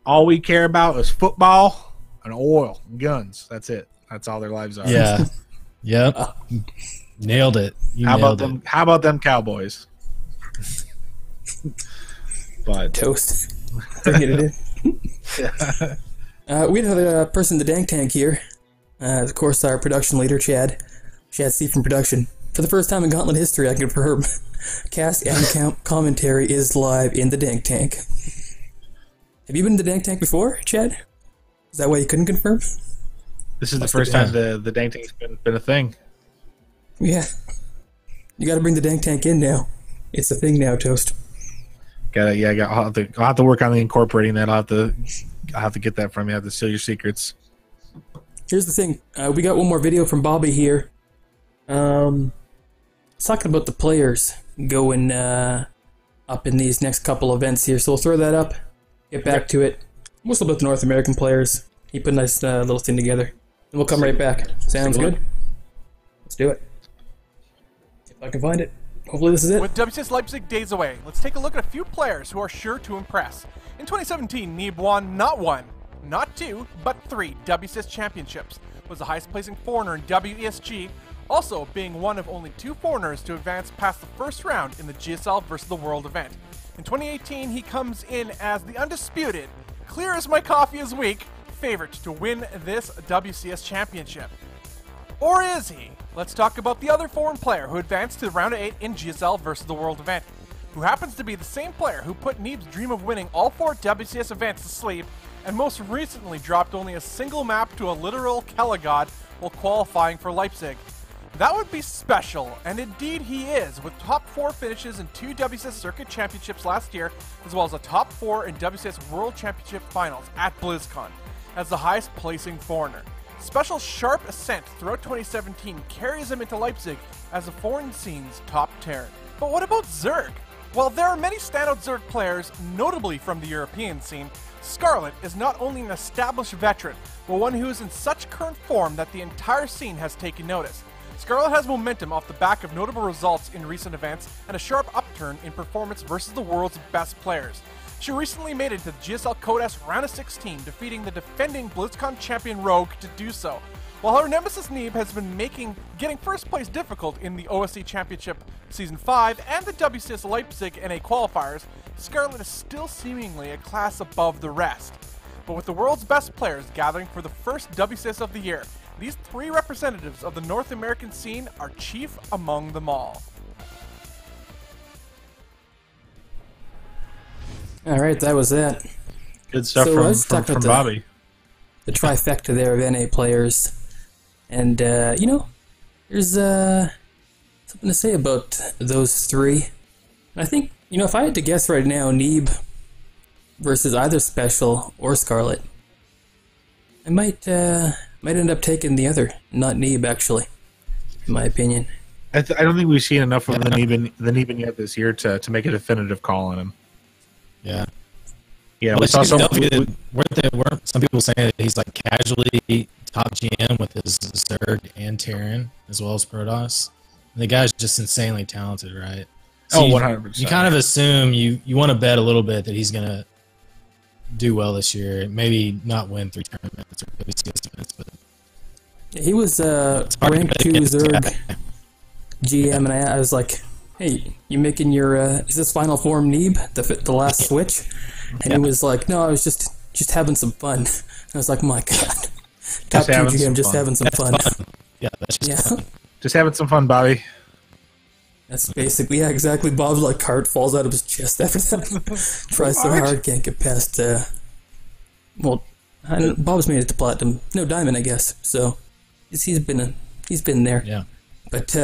All we care about is football and oil and guns. That's it. That's all their lives are. Yeah. Yep. Nailed it. How about them Cowboys? But toast. Bringing it in. We have a person in the Dank Tank here. Of course, our production leader, Chad C from production. For the first time in Gauntlet history, I can confirm cast and commentary is live in the Dank Tank. Have you been in the Dank Tank before, Chad? Is that why you couldn't confirm? This is the first time the Dank Tank's been a thing. Yeah. You gotta bring the Dank Tank in now. It's a thing now, Toast. I'll have to work on the incorporating that. I'll have to get that from you. I have to steal your secrets. Here's the thing. We got one more video from Bobby here. It's talking about the players going up in these next couple events here. So we'll throw that up. Get back to it. Mostly about the North American players. He put a nice little thing together. And we'll come right back. Sounds good? Let's do it. If I can find it. Hopefully this is it. With WCS Leipzig days away, let's take a look at a few players who are sure to impress. In 2017, Neeb won not one, not two, but 3 WCS championships, was the highest placing foreigner in WESG, also being one of only 2 foreigners to advance past the first round in the GSL vs. the World event. In 2018, he comes in as the undisputed, clear as my coffee is weak, favorite to win this WCS championship. Or is he? Let's talk about the other foreign player who advanced to round of 8 in GSL vs. the World event, who happens to be the same player who put Neeb's dream of winning all 4 WCS events to sleep, and most recently dropped only a single map to a literal Kelagod while qualifying for Leipzig. That would be special, and indeed he is, with top 4 finishes in 2 WCS Circuit Championships last year, as well as a top 4 in WCS World Championship Finals at BlizzCon, as the highest placing foreigner. Special sharp ascent throughout 2017 carries him into Leipzig as the foreign scene's top Terran. But what about Zerg? While there are many standout Zerg players, notably from the European scene, Scarlet is not only an established veteran, but one who is in such current form that the entire scene has taken notice. Scarlet has momentum off the back of notable results in recent events and a sharp upturn in performance versus the world's best players. She recently made it to the GSL Codes round of 16, defeating the defending BlizzCon champion Rogue to do so. While her nemesis Neeb has been getting first place difficult in the OSC Championship Season 5 and the WCS Leipzig NA qualifiers, Scarlet is still seemingly a class above the rest. But with the world's best players gathering for the first WCS of the year, these 3 representatives of the North American scene are chief among them all. Alright, that was that. Good stuff from Bobby. The trifecta there of NA players. And, there's something to say about those 3. I think, if I had to guess right now, Neeb versus either Special or Scarlet, I might end up taking the other, not Neeb, actually, in my opinion. I don't think we've seen enough of the Neeb yet this year to make a definitive call on him. Yeah. Yeah, well, we saw some people saying that he's like casually top GM with his Zerg and Terran as well as Protoss. And the guy's just insanely talented, right? So 100%. You kind of assume you want to bet a little bit that he's going to do well this year. Maybe not win 3 tournaments or WCS events, but he was rank 2 Zerg GM, and I was like, hey, you making your, is this final form Neeb, the last switch? And he was like, no, I was just having some fun. And I was like, my God. Top 2 GM, just having some fun. Yeah, that's just fun. Just having some fun, Bobby. That's basically, yeah, exactly. Bob's like heart falls out of his chest after that. Tries so hard, can't get past, Bob's made it to platinum. No diamond, I guess. So he's been there. Yeah. But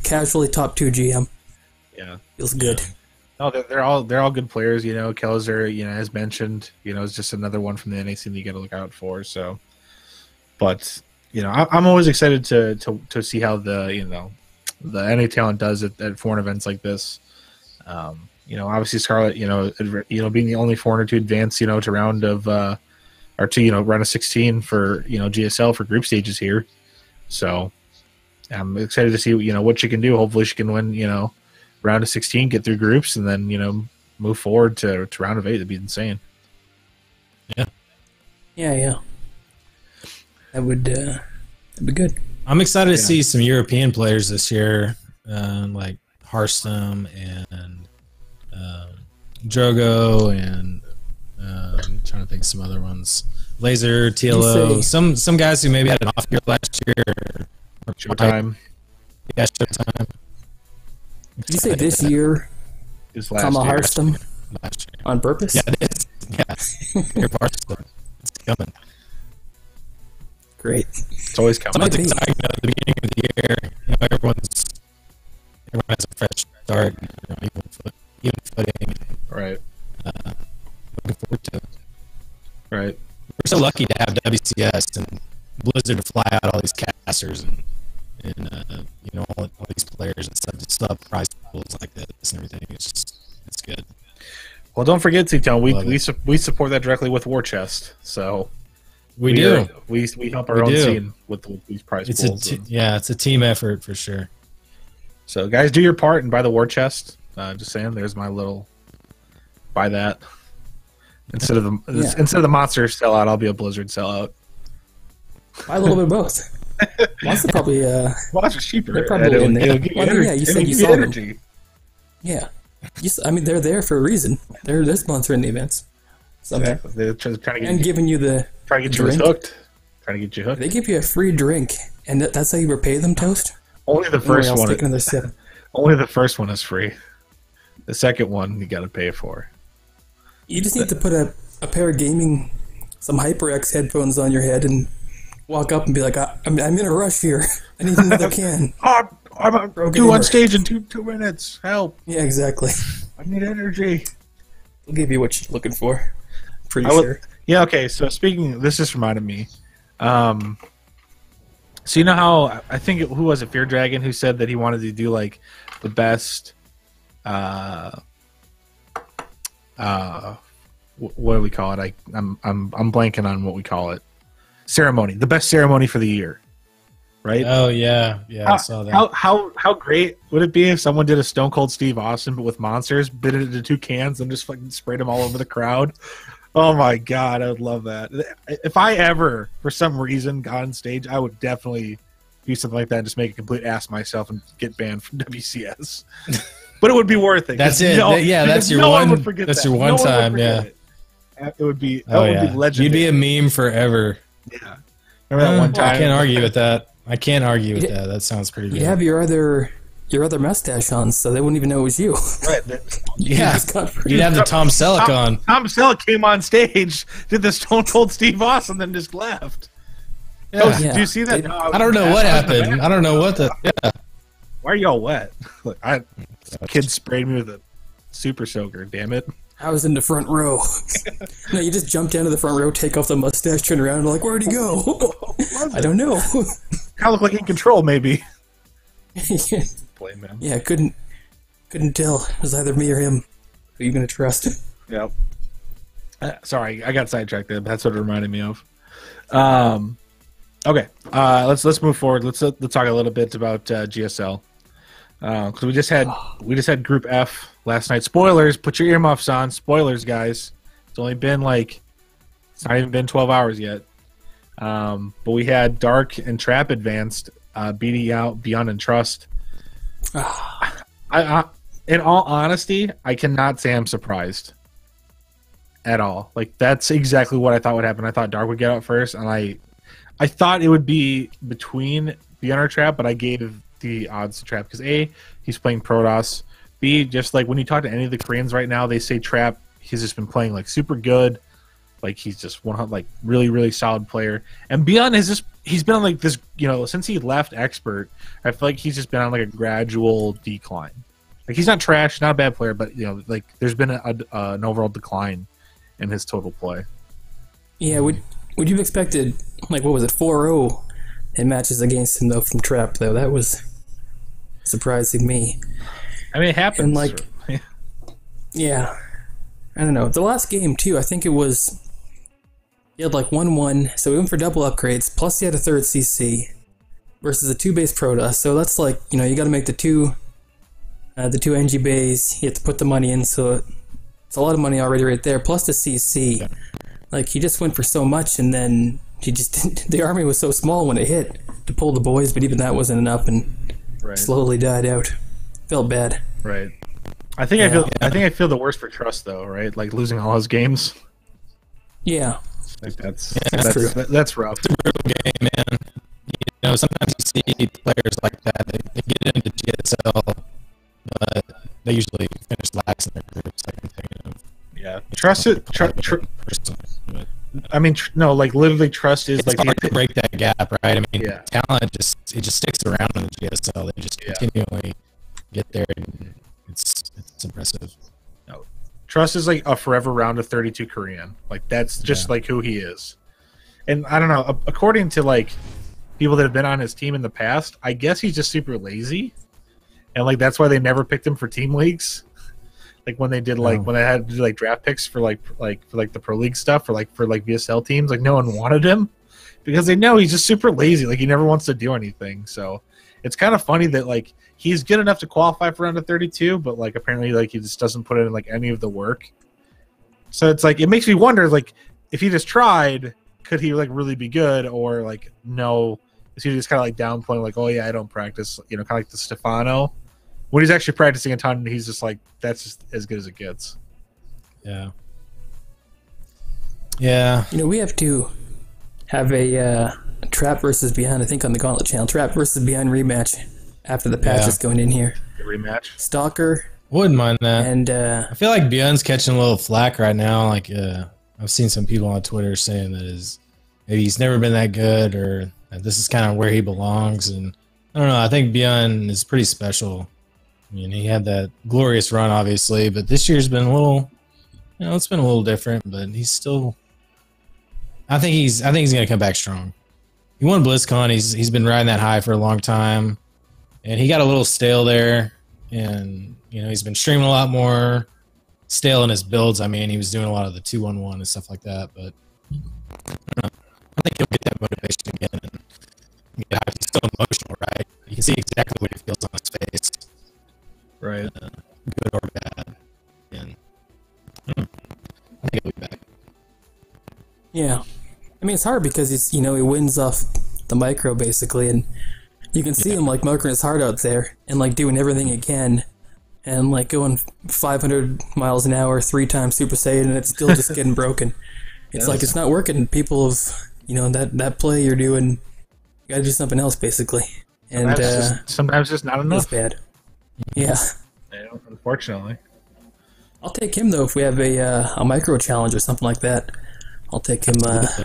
casually top 2 GM. Yeah. Feels good. No, they're all good players. You know, Kelzer, as mentioned, is just another one from the NAC that you got to look out for. So, but I'm always excited to see how the NA talent does at foreign events like this. Obviously Scarlet, being the only foreigner to advance, to round of or to round of 16 for GSL for group stages here. So I'm excited to see what she can do. Hopefully she can win round of 16, get through groups, and then move forward to round of 8. That'd be insane. Yeah. That would that'd be good. I'm excited to see some European players this year, like Harstam and Drogo, and I'm trying to think of some other ones. Laser, TLO, some guys who maybe had an off year last year. Or Showtime. Yeah, Showtime. Did you say this year? This last Kama year. Harstam Last year. on purpose? Yeah, it is. Yeah. Your Harstam. It's coming. Great. It's always coming. Might be. At the beginning of the year, everyone has a fresh start, even footing. Right. Looking forward to it. Right. We're so lucky to have WCS and Blizzard to fly out all these casters and all these players and stuff. Just love prize pools like this and everything. It's good. Well, don't forget, T-Town, we support that directly with War Chest. So we do. We help our own scene with these prize pools. It's a team effort for sure. So guys, do your part and buy the War Chest. Just saying, there's my little buy that. Instead of the Monster sellout, I'll be a Blizzard sellout. Buy a little bit of both. Monster probably Monster's cheaper. they're probably in there. You said you saw them. Yeah. They're there for a reason. They're this month in the events. Somehow. Exactly. They're trying to get Giving you the trying to get drink. you hooked. Trying to get you hooked. They give you a free drink, and that's how you repay them, Toast? Only the first one. Take another sip. Only the first one is free. The second one you got to pay for. You just need to put a pair of some HyperX headphones on your head and walk up and be like, I'm in a rush here. I need another can. I'm due on stage in two minutes. Help. Yeah, exactly. I need energy. They'll give you what you're looking for. Pretty sure. Yeah, okay. So this just reminded me. So you know how, I think, who was it, Fear Dragon, who said that he wanted to do like the best what do we call it? I'm blanking on what we call it. Ceremony. The best ceremony for the year. Right? Oh yeah. I saw that. How great would it be if someone did a Stone Cold Steve Austin but with monsters, bit it into 2 cans and just fucking sprayed them all over the crowd? Oh my god, I would love that. If I ever, for some reason, got on stage, I would definitely do something like that and just make a complete ass myself and get banned from WCS. But it would be worth it. That's it. That's your one. That's your one time. Yeah, it would be. Would be legendary. You'd be a meme forever. Yeah. Remember that one time? I can't argue with that. That sounds pretty good. You have your other mustache on, so they wouldn't even know it was you. Right. Yeah. You'd have the Tom Selleck on. Tom Selleck came on stage, did the Stone Cold Steve Austin, then just left. Yeah. Oh, did you see that? I don't know what happened. I don't know what the. Yeah. Why are y'all wet? Look, kid sprayed me with a super soaker. Damn it! I was in the front row. No, you just jump down to the front row, take off the mustache, turn around, and like, where'd he go? I don't know. Kind of look like In Control, maybe. Play man. Yeah, couldn't tell. It was either me or him. Who are you gonna trust? Yep. Sorry, I got sidetracked there. But that's what it reminded me of. Okay, let's move forward. Let's talk a little bit about GSL. Because we just had Group F last night. Spoilers. Put your earmuffs on. Spoilers, guys. It's only been it's not even been 12 hours yet. But we had Dark and Trap advanced, beating out Beyond and Trust. In all honesty, I cannot say I'm surprised at all. That's exactly what I thought would happen. I thought Dark would get out first, and I thought it would be between Beyond or Trap, but I gave the odds to Trap because A, he's playing Protoss. B, just when you talk to any of the Koreans right now, they say Trap, he's just been playing super good. Like he's just like really, really solid player. And Beyond he's been on like this, since he left Expert, I feel like he's just been on like a gradual decline. Like he's not trash, not a bad player, but like there's been an overall decline in his total play. Yeah, would you have expected, like, what was it, 4-0 in matches against him though from Trap though? That was surprising me. I mean, it happens. And like, yeah, I don't know. The last game too, I think it was. He had like 1-1, so he went for double upgrades, plus he had a third CC versus a 2-base Protoss, so that's like, you gotta make the two NG bays, you have to put the money in, so it's a lot of money already right there, plus the CC. Like, he just went for so much, and then he just didn't, the army was so small when it hit to pull the boys, but even that wasn't enough, and slowly died out. Felt bad. Right. I think I feel the worst for Trust though, right? Like losing all his games. Yeah. Like that's true. That's rough. It's a brutal game, man. Sometimes you see players like that. They get into GSL, but they usually finish last in their groups. Like I'm thinking of. Yeah, Trust it. I mean, no, like literally, Trust is it's like hard to break that gap, right? I mean, yeah. Talent just sticks around in the GSL. They just continually get there, and it's impressive. No. Trust is like a forever round of 32 Korean. Like that's just like who he is. And I don't know, according to like people that have been on his team in the past, I guess he's just super lazy. And like that's why they never picked him for team leagues. Like when they did when they had to do like draft picks for the pro league stuff for VSL teams, like no one wanted him because they know he's just super lazy. Like he never wants to do anything. So it's kind of funny that like he's good enough to qualify for round of 32, but like apparently like he just doesn't put in like any of the work. So it's like it makes me wonder like if he just tried, could he like really be good, or like no, is he just kind of like downplaying like, oh yeah, I don't practice, kind of like the Stefano when he's actually practicing a ton and he's just like that's just as good as it gets. Yeah. Yeah. We have to have a Trap versus Beyond, I think, on the Gauntlet channel. Trap versus Beyond rematch after the patch is going in here. The rematch. Stalker. Wouldn't mind that. And I feel like Beyond's catching a little flack right now. Like I've seen some people on Twitter saying that maybe he's never been that good, or that this is kind of where he belongs. And I don't know. I think Beyond is pretty special. I mean, he had that glorious run, obviously, but this year's been a little, it's been a little different. But he's still. I think he's gonna come back strong. He won BlizzCon. He's been riding that high for a long time, and he got a little stale there. And he's been streaming a lot more, stale in his builds. I mean, he was doing a lot of the 2-1-1 and stuff like that. But I don't know. I think he'll get that motivation again. And he's so emotional, right? You can see exactly what he feels on his face, right? Good or bad. And I think he'll be back. Yeah, I mean it's hard because he's he wins off the micro basically, and you can see him like marking his heart out there and like doing everything he can, and like going 500 miles an hour 3 times Super Saiyan, and it's still just getting broken. It's like it's not working. People have that play you're doing, you gotta do something else basically, and sometimes just not enough. It's bad. Yeah. Unfortunately. I'll take him though if we have a micro challenge or something like that. I'll take him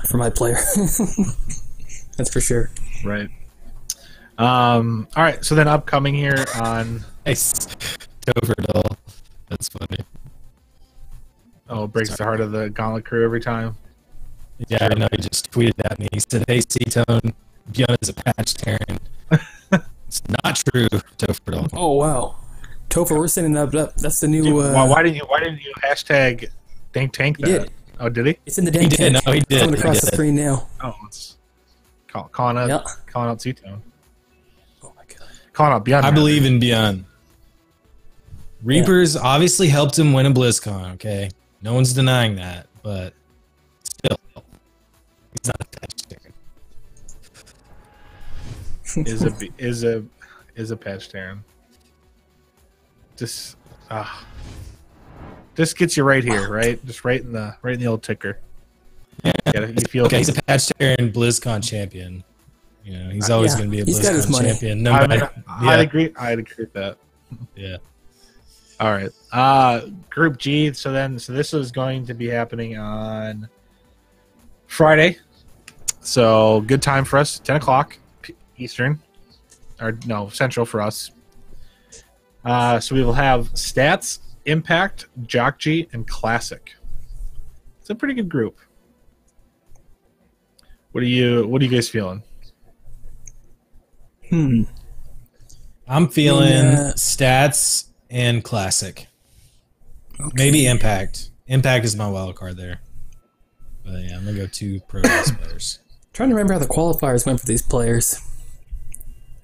for my player. That's for sure. Right. All right. So then, upcoming here on Toverdell. That's funny. Oh, it breaks the heart of the Gauntlet crew every time. Yeah, I know. He just tweeted at me. He said, "Hey, C-Tone, Beyond is a patch tearing." It's not true, Toverdell. Oh wow, Topher, we're sending that up. That's the new. Why didn't you hashtag Dank Tank that? He did. Oh, did he? It's in the Dank Tank. No, he did. It's coming across the screen now. Oh, it's calling out C-Tone. Oh my god. Calling out Beyond. I believe in Beyond. Reapers obviously helped him win a BlizzCon. Okay, no one's denying that, but still, he's not a patch tearing. is a patch tearing. This gets you right here, right? Just right in the old ticker. Yeah. You feel okay. He's a patch tearing BlizzCon champion. He's always going to be a BlizzCon champion. No matter. I'd agree with that. Yeah. All right. Group G. So this is going to be happening on Friday. So good time for us. 10 o'clock Eastern, or no, Central for us. So we will have Stats, Impact, Jockey, and Classic. It's a pretty good group. What are you guys feeling? I'm feeling Stats and Classic. Okay. Maybe Impact. Impact is my wild card there. But yeah, I'm gonna go 2 pro players. Trying to remember how the qualifiers went for these players,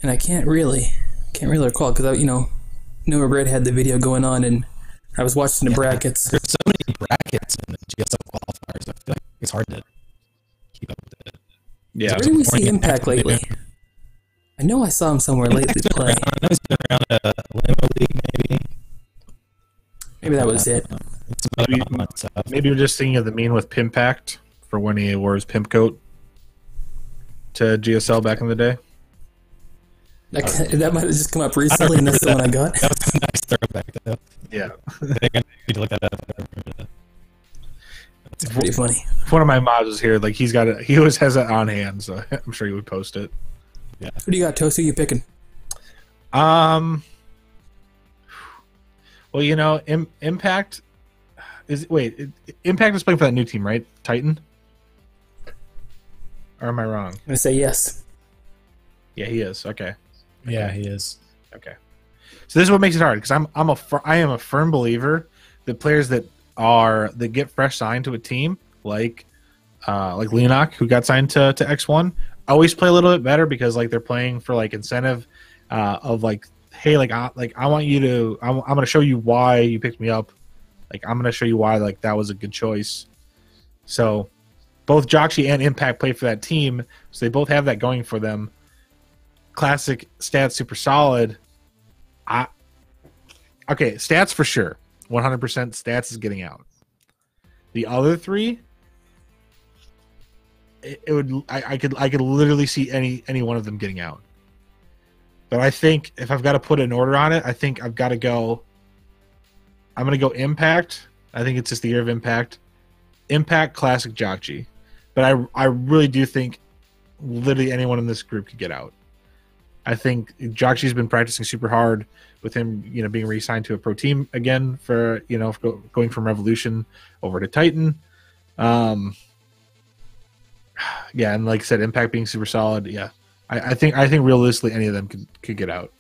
and I can't really recall because Noah Red had the video going on, and I was watching the brackets. There's so many brackets in the GSL qualifiers. I feel like it's hard to keep up with it. Yeah. Where did we see Impact lately? I know I saw him somewhere lately play. I know he's been around a Limo League, maybe. Maybe that was it. Maybe you're just thinking of the meme with Pimpact for when he wore his pimp coat to GSL back in the day. That might have just come up recently, and that's the one I got. That was a nice throwback, though. Yeah. I need to look that up. It's pretty funny. If one of my mods was here, like he always has it on hand, so I'm sure he would post it. Yeah. Who do you got, Toast? Who you picking? Well, Impact Impact is playing for that new team, right? Titan? Or am I wrong? I'm gonna say yes. Yeah, he is. Okay. Yeah, he is. Okay. So this is what makes it hard because I am a firm believer that players that get fresh signed to a team like Leonok, who got signed to X1, always play a little bit better because like they're playing for like incentive of like, hey, I want you to I'm going to show you why you picked me up. Like I'm going to show you why like that was a good choice. So both Jockey and Impact play for that team, so they both have that going for them. Classic, Stats, super solid. Okay, Stats for sure. 100% Stats is getting out. The other three, I could literally see any one of them getting out. But I think if I've got to put an order on it, I think I've got to go. I'm going to go Impact. I think it's just the year of Impact. Impact, Classic, Jockey. But I really do think literally anyone in this group could get out. I think Jockey's been practicing super hard with him, being re-signed to a pro team again for, going from Revolution over to Titan. Yeah, and like I said, Impact being super solid. Yeah, I think realistically any of them could get out.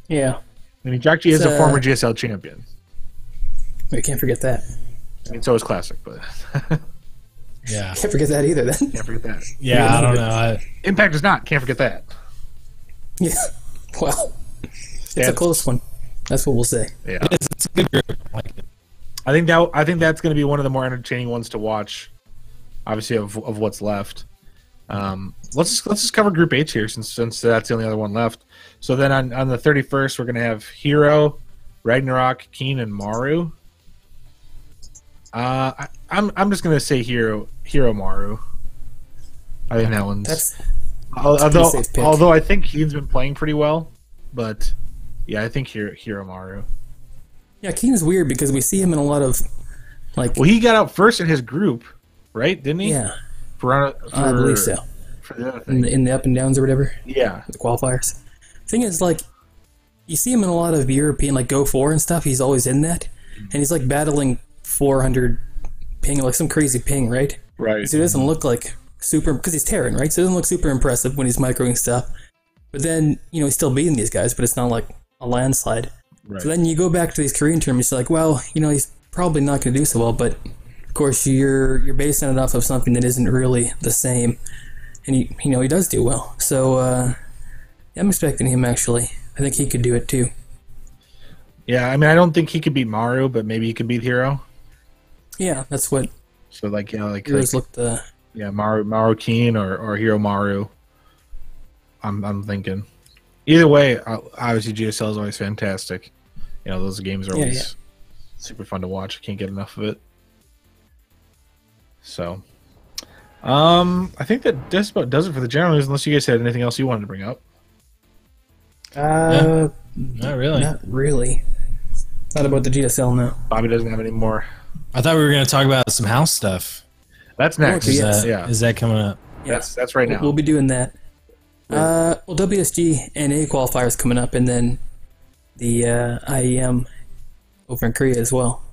Yeah, I mean, Jockey is a former GSL champion. We can't forget that. I mean, so is Classic, but yeah, can't forget that either. Then can't forget that. Yeah, I don't know. Impact is not. Can't forget that. Yeah, well, it's a close one. That's what we'll say. Yeah, it's a good group. I like it. I think that's going to be one of the more entertaining ones to watch. Obviously, of what's left. Let's just cover Group H here since that's the only other one left. So then on the 31st, we're going to have Hero, Ragnarok, Keen, and Maru. I'm just going to say Hero Maru. I think that one's. Although I think Keen's been playing pretty well, but yeah, I think Hero Maru. Yeah, Keen's weird because we see him in a lot of well, he got out first in his group, right? Didn't he? Yeah, I believe so. For the other thing. In the up and downs or whatever. Yeah, the qualifiers. Thing is, you see him in a lot of European Go 4 and stuff. He's always in that, and he's battling 400 ping, some crazy ping, right? Right. So he doesn't look super, because he's Terran, right? So it doesn't look super impressive when he's microing stuff. But then, he's still beating these guys, but it's not like a landslide. Right. So then you go back to these Korean tournaments, you're like, well, he's probably not going to do so well, but of course you're basing it off of something that isn't really the same. And he does do well. So I'm expecting him, actually. I think he could do it too. Yeah, I mean, I don't think he could beat Maru, but maybe he could beat Hero. Yeah, that's what. So Heroes looked. Yeah, Maru Keen or Hero Maru. I'm thinking. Either way, obviously GSL is always fantastic. Those games are always super fun to watch. I can't get enough of it. So, I think that just about does it for the general news. Unless you guys had anything else you wanted to bring up. Not really. Not really. Not about the GSL, no. Bobby doesn't have any more. I thought we were going to talk about some house stuff. That's next. Okay, yes. Is that coming up? Yeah. That's right now. We'll be doing that. Well, WSG NA qualifiers coming up, and then the IEM over in Korea as well.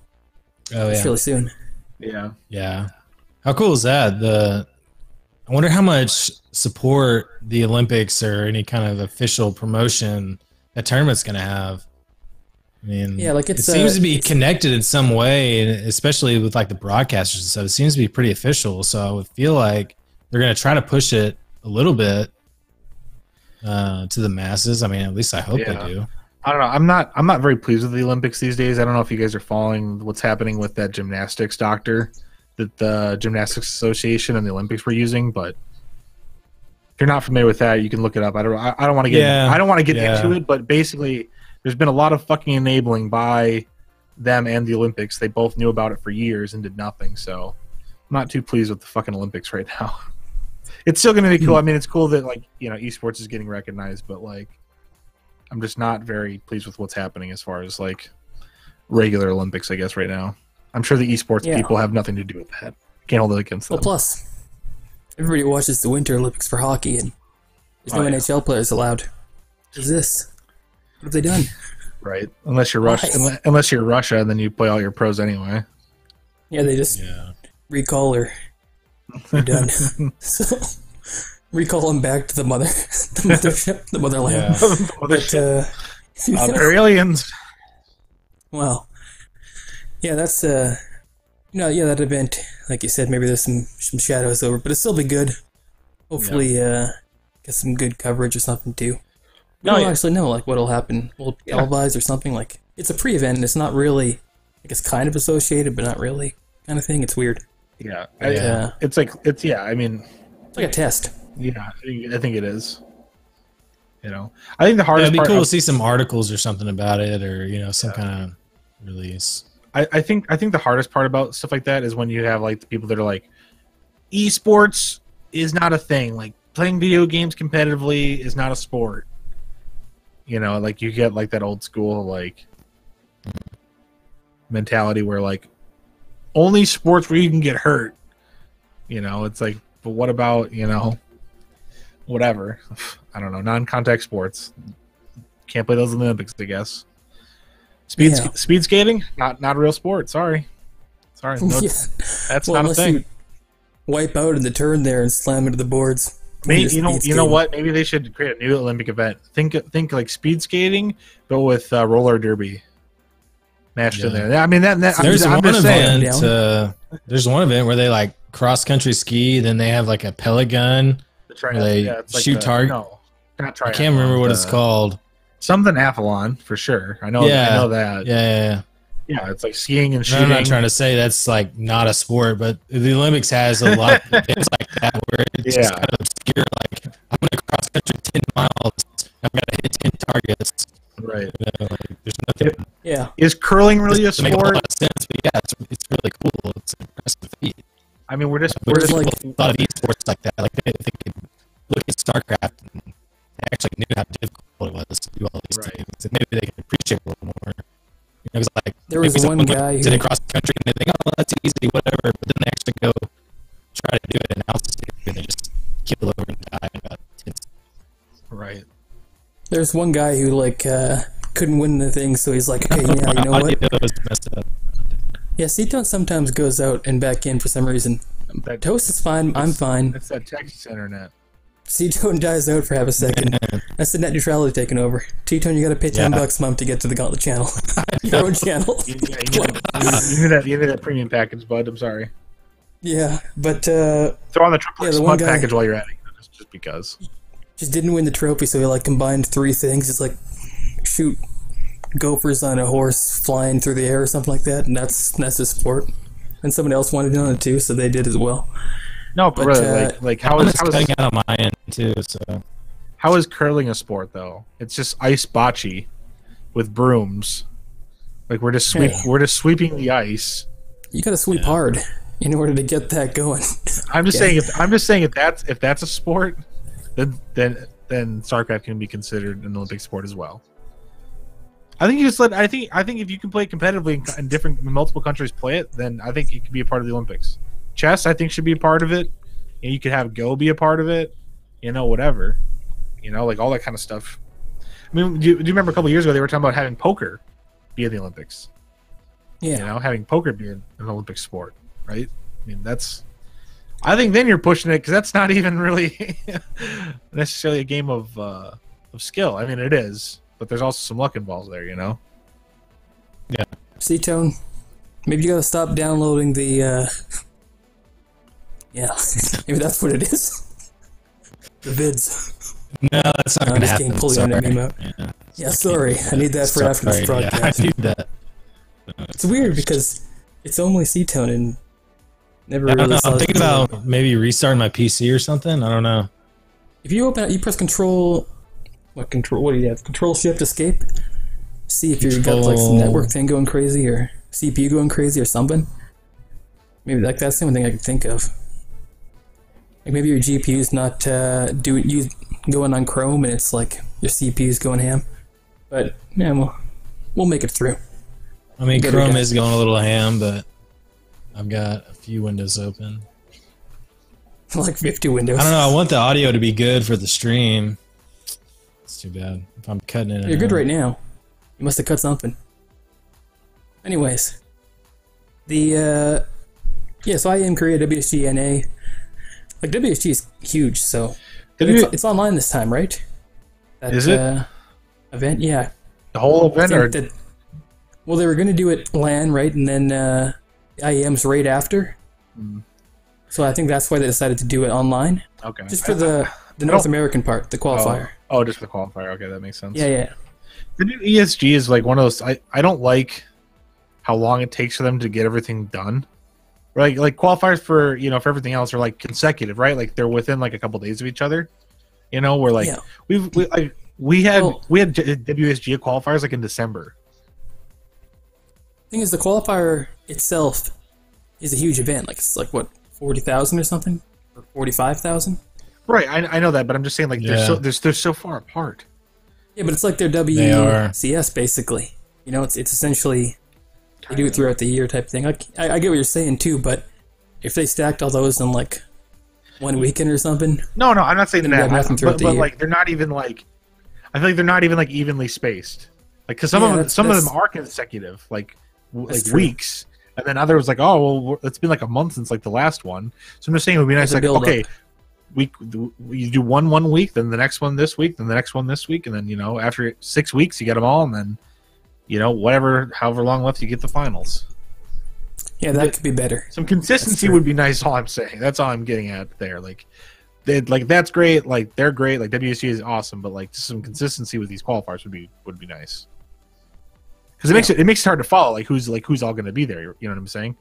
Oh It's yeah. really soon. Yeah. Yeah. How cool is that? I wonder how much support the Olympics or any kind of official promotion that tournament's going to have. I mean, Yeah, like it seems to be connected in some way, and especially with like the broadcasters and stuff. It seems to be pretty official. So I would feel like they're going to try to push it a little bit to the masses. I mean, at least I hope they do. I don't know. I'm not very pleased with the Olympics these days. I don't know if you guys are following what's happening with that gymnastics doctor that the Gymnastics Association and the Olympics were using, but if you're not familiar with that, you can look it up. I don't want to get into it, but basically there's been a lot of fucking enabling by them and the Olympics. They both knew about it for years and did nothing. So I'm not too pleased with the fucking Olympics right now. It's still going to be cool. I mean, it's cool that esports is getting recognized, but I'm just not very pleased with what's happening as far as regular Olympics, I guess, right now. I'm sure the esports people have nothing to do with that. Can't hold it against them. Well, plus, everybody watches the Winter Olympics for hockey, and there's no NHL players allowed. What is this? What have they done? Right. Unless you're Russia, unless you're Russia, and then you play all your pros anyway. Yeah, they just recall or you're done. So, recall them back to the mothership, the motherland. Yeah. They're aliens. Well, yeah, that's that event, like you said, maybe there's some shadows over, but it'll still be good. Hopefully, get some good coverage or something too. We don't actually know what'll happen. Will it televise or something? It's a pre-event, and it's not really. It's kind of associated, but not really, kind of thing. It's weird. Yeah, It's like a test. Yeah, I think it is. I think the hardest. It'd be part cool to see some articles or something about it, or some kind of release. I think the hardest part about stuff like that is when you have the people that are like, esports is not a thing. Playing video games competitively is not a sport. You get that old school mentality where only sports where you can get hurt. It's but what about whatever? I don't know, non-contact sports. Can't play those in the Olympics, I guess. Speed skating, not a real sport. Sorry. No, that's not a thing. Wipe out in the turn there and slam into the boards. Maybe you know what? Maybe they should create a new Olympic event. Think like speed skating, but with roller derby mashed in there. I mean there's one event where they cross country ski, then they have a pellet gun. Where they shoot target. No, not I can't remember what it's called. Something Athlon for sure. I know that. Yeah. Yeah, it's like skiing and shooting. I'm not trying to say that's not a sport, but the Olympics has a lot of things like that where it's just kind of obscure. I'm going to cross country 10 miles. I've got to hit 10 targets. Right. There's nothing. Yeah. Is curling really a sport? Make a lot of sense, but it's really cool. It's an impressive feat. I mean, we're just a lot of esports like that. They could look at StarCraft and they actually knew how difficult it was to do all these things, and maybe they can appreciate it a little more. There was one guy who did across the country and they think, oh, that's easy, whatever. But then they actually go try to do it in altitude and they just kill over and die in about 10 seconds. Right. There's one guy who couldn't win the thing, so he's like, okay, you know what? Was messed up. Yeah, Seaton sometimes goes out and back in for some reason. Toast is fine. I'm fine. It's that Texas internet. Seaton dies out for half a second. That's the net neutrality taking over. T-Tone, you got to pay $10 a month to get to the Gauntlet channel. Your own channel. You need that premium package, bud. I'm sorry. Yeah, but throw on the triple month package while you're at it, just because. Just didn't win the trophy, so he combined three things. It's shoot gophers on a horse flying through the air or something like that, and that's his sport. And someone else wanted to do it too, so they did as well. No, but really, how is cutting out on my end too? So how is curling a sport though? It's just ice bocce with brooms. We're just sweeping the ice. You got to sweep hard in order to get that going. I'm just saying if that's a sport, then StarCraft can be considered an Olympic sport as well. I think I think if you can play competitively and multiple countries play it, then I think it can be a part of the Olympics. chess, I think, should be a part of it. You could have Go be a part of it. Whatever. Like all that kind of stuff. I mean, do you remember a couple years ago they were talking about having poker be in the Olympics? Yeah. Having poker be an Olympic sport, right? I mean, I think then you're pushing it because that's not even really necessarily a game of skill. I mean, it is, but there's also some luck involved there, Yeah. C-Tone, maybe you gotta stop downloading the, yeah, maybe that's what it is. The vids. No, that's not going to happen. Pull Sorry. Yeah, sorry. I need that for after this broadcast. Yeah, I need that. It's weird because it's only C-Tone and never I don't really know. saw I'm it thinking before. about maybe restarting my PC or something. I don't know. If you you press Control. What do you have? Control Shift Escape. See if you've got like some network thing going crazy or CPU going crazy or something. Maybe that's the only thing I can think of. Like maybe your GPU's not going on Chrome and it's like your CPU's going ham. But yeah, we'll make it through. I mean, Chrome is going a little ham, but I've got a few windows open. Like 50 windows. I don't know. I want the audio to be good for the stream. It's too bad if I'm cutting it. You're good right now. You must have cut something. Anyways, so I am Korea WSG NA. Like WSG is huge, so it's online this time, right? Is it event? Yeah. The whole event, well, they were going to do it LAN, right, and then IEM's right after. So I think that's why they decided to do it online. Okay. Just for the North American part, the qualifier. Oh, just for the qualifier. Okay, that makes sense. Yeah. The new ESG is like one of those. I don't like how long it takes for them to get everything done. Right, like qualifiers for for everything else are like consecutive, right? Like they're within like a couple days of each other. We're like we had WSG qualifiers like in December. Thing is, the qualifier itself is a huge event. Like it's like what 40,000 or something, or 45,000. Right, I know that, but I'm just saying like they're so far apart. Yeah, but it's like their WCS basically. It's essentially they do it throughout the year type thing. Like I get what you're saying too, but if they stacked all those in like one weekend or something, no, I'm not saying that. But year. like they're not even like I feel like they're not even like evenly spaced. Like because some of them are consecutive, like weeks, and then others like it's been like a month since like the last one. So I'm just saying it would be nice like okay. You do one week, then the next one this week, then the next one this week, and then after 6 weeks you get them all, and then however long left you get the finals. Yeah, that could be better. Some consistency would be nice. All I'm saying. That's all I'm getting at there. Like that's great. Like they're great. Like WSG is awesome, but like some consistency with these qualifiers would be nice. Because it makes it hard to follow. Like who's all going to be there? You know what I'm saying?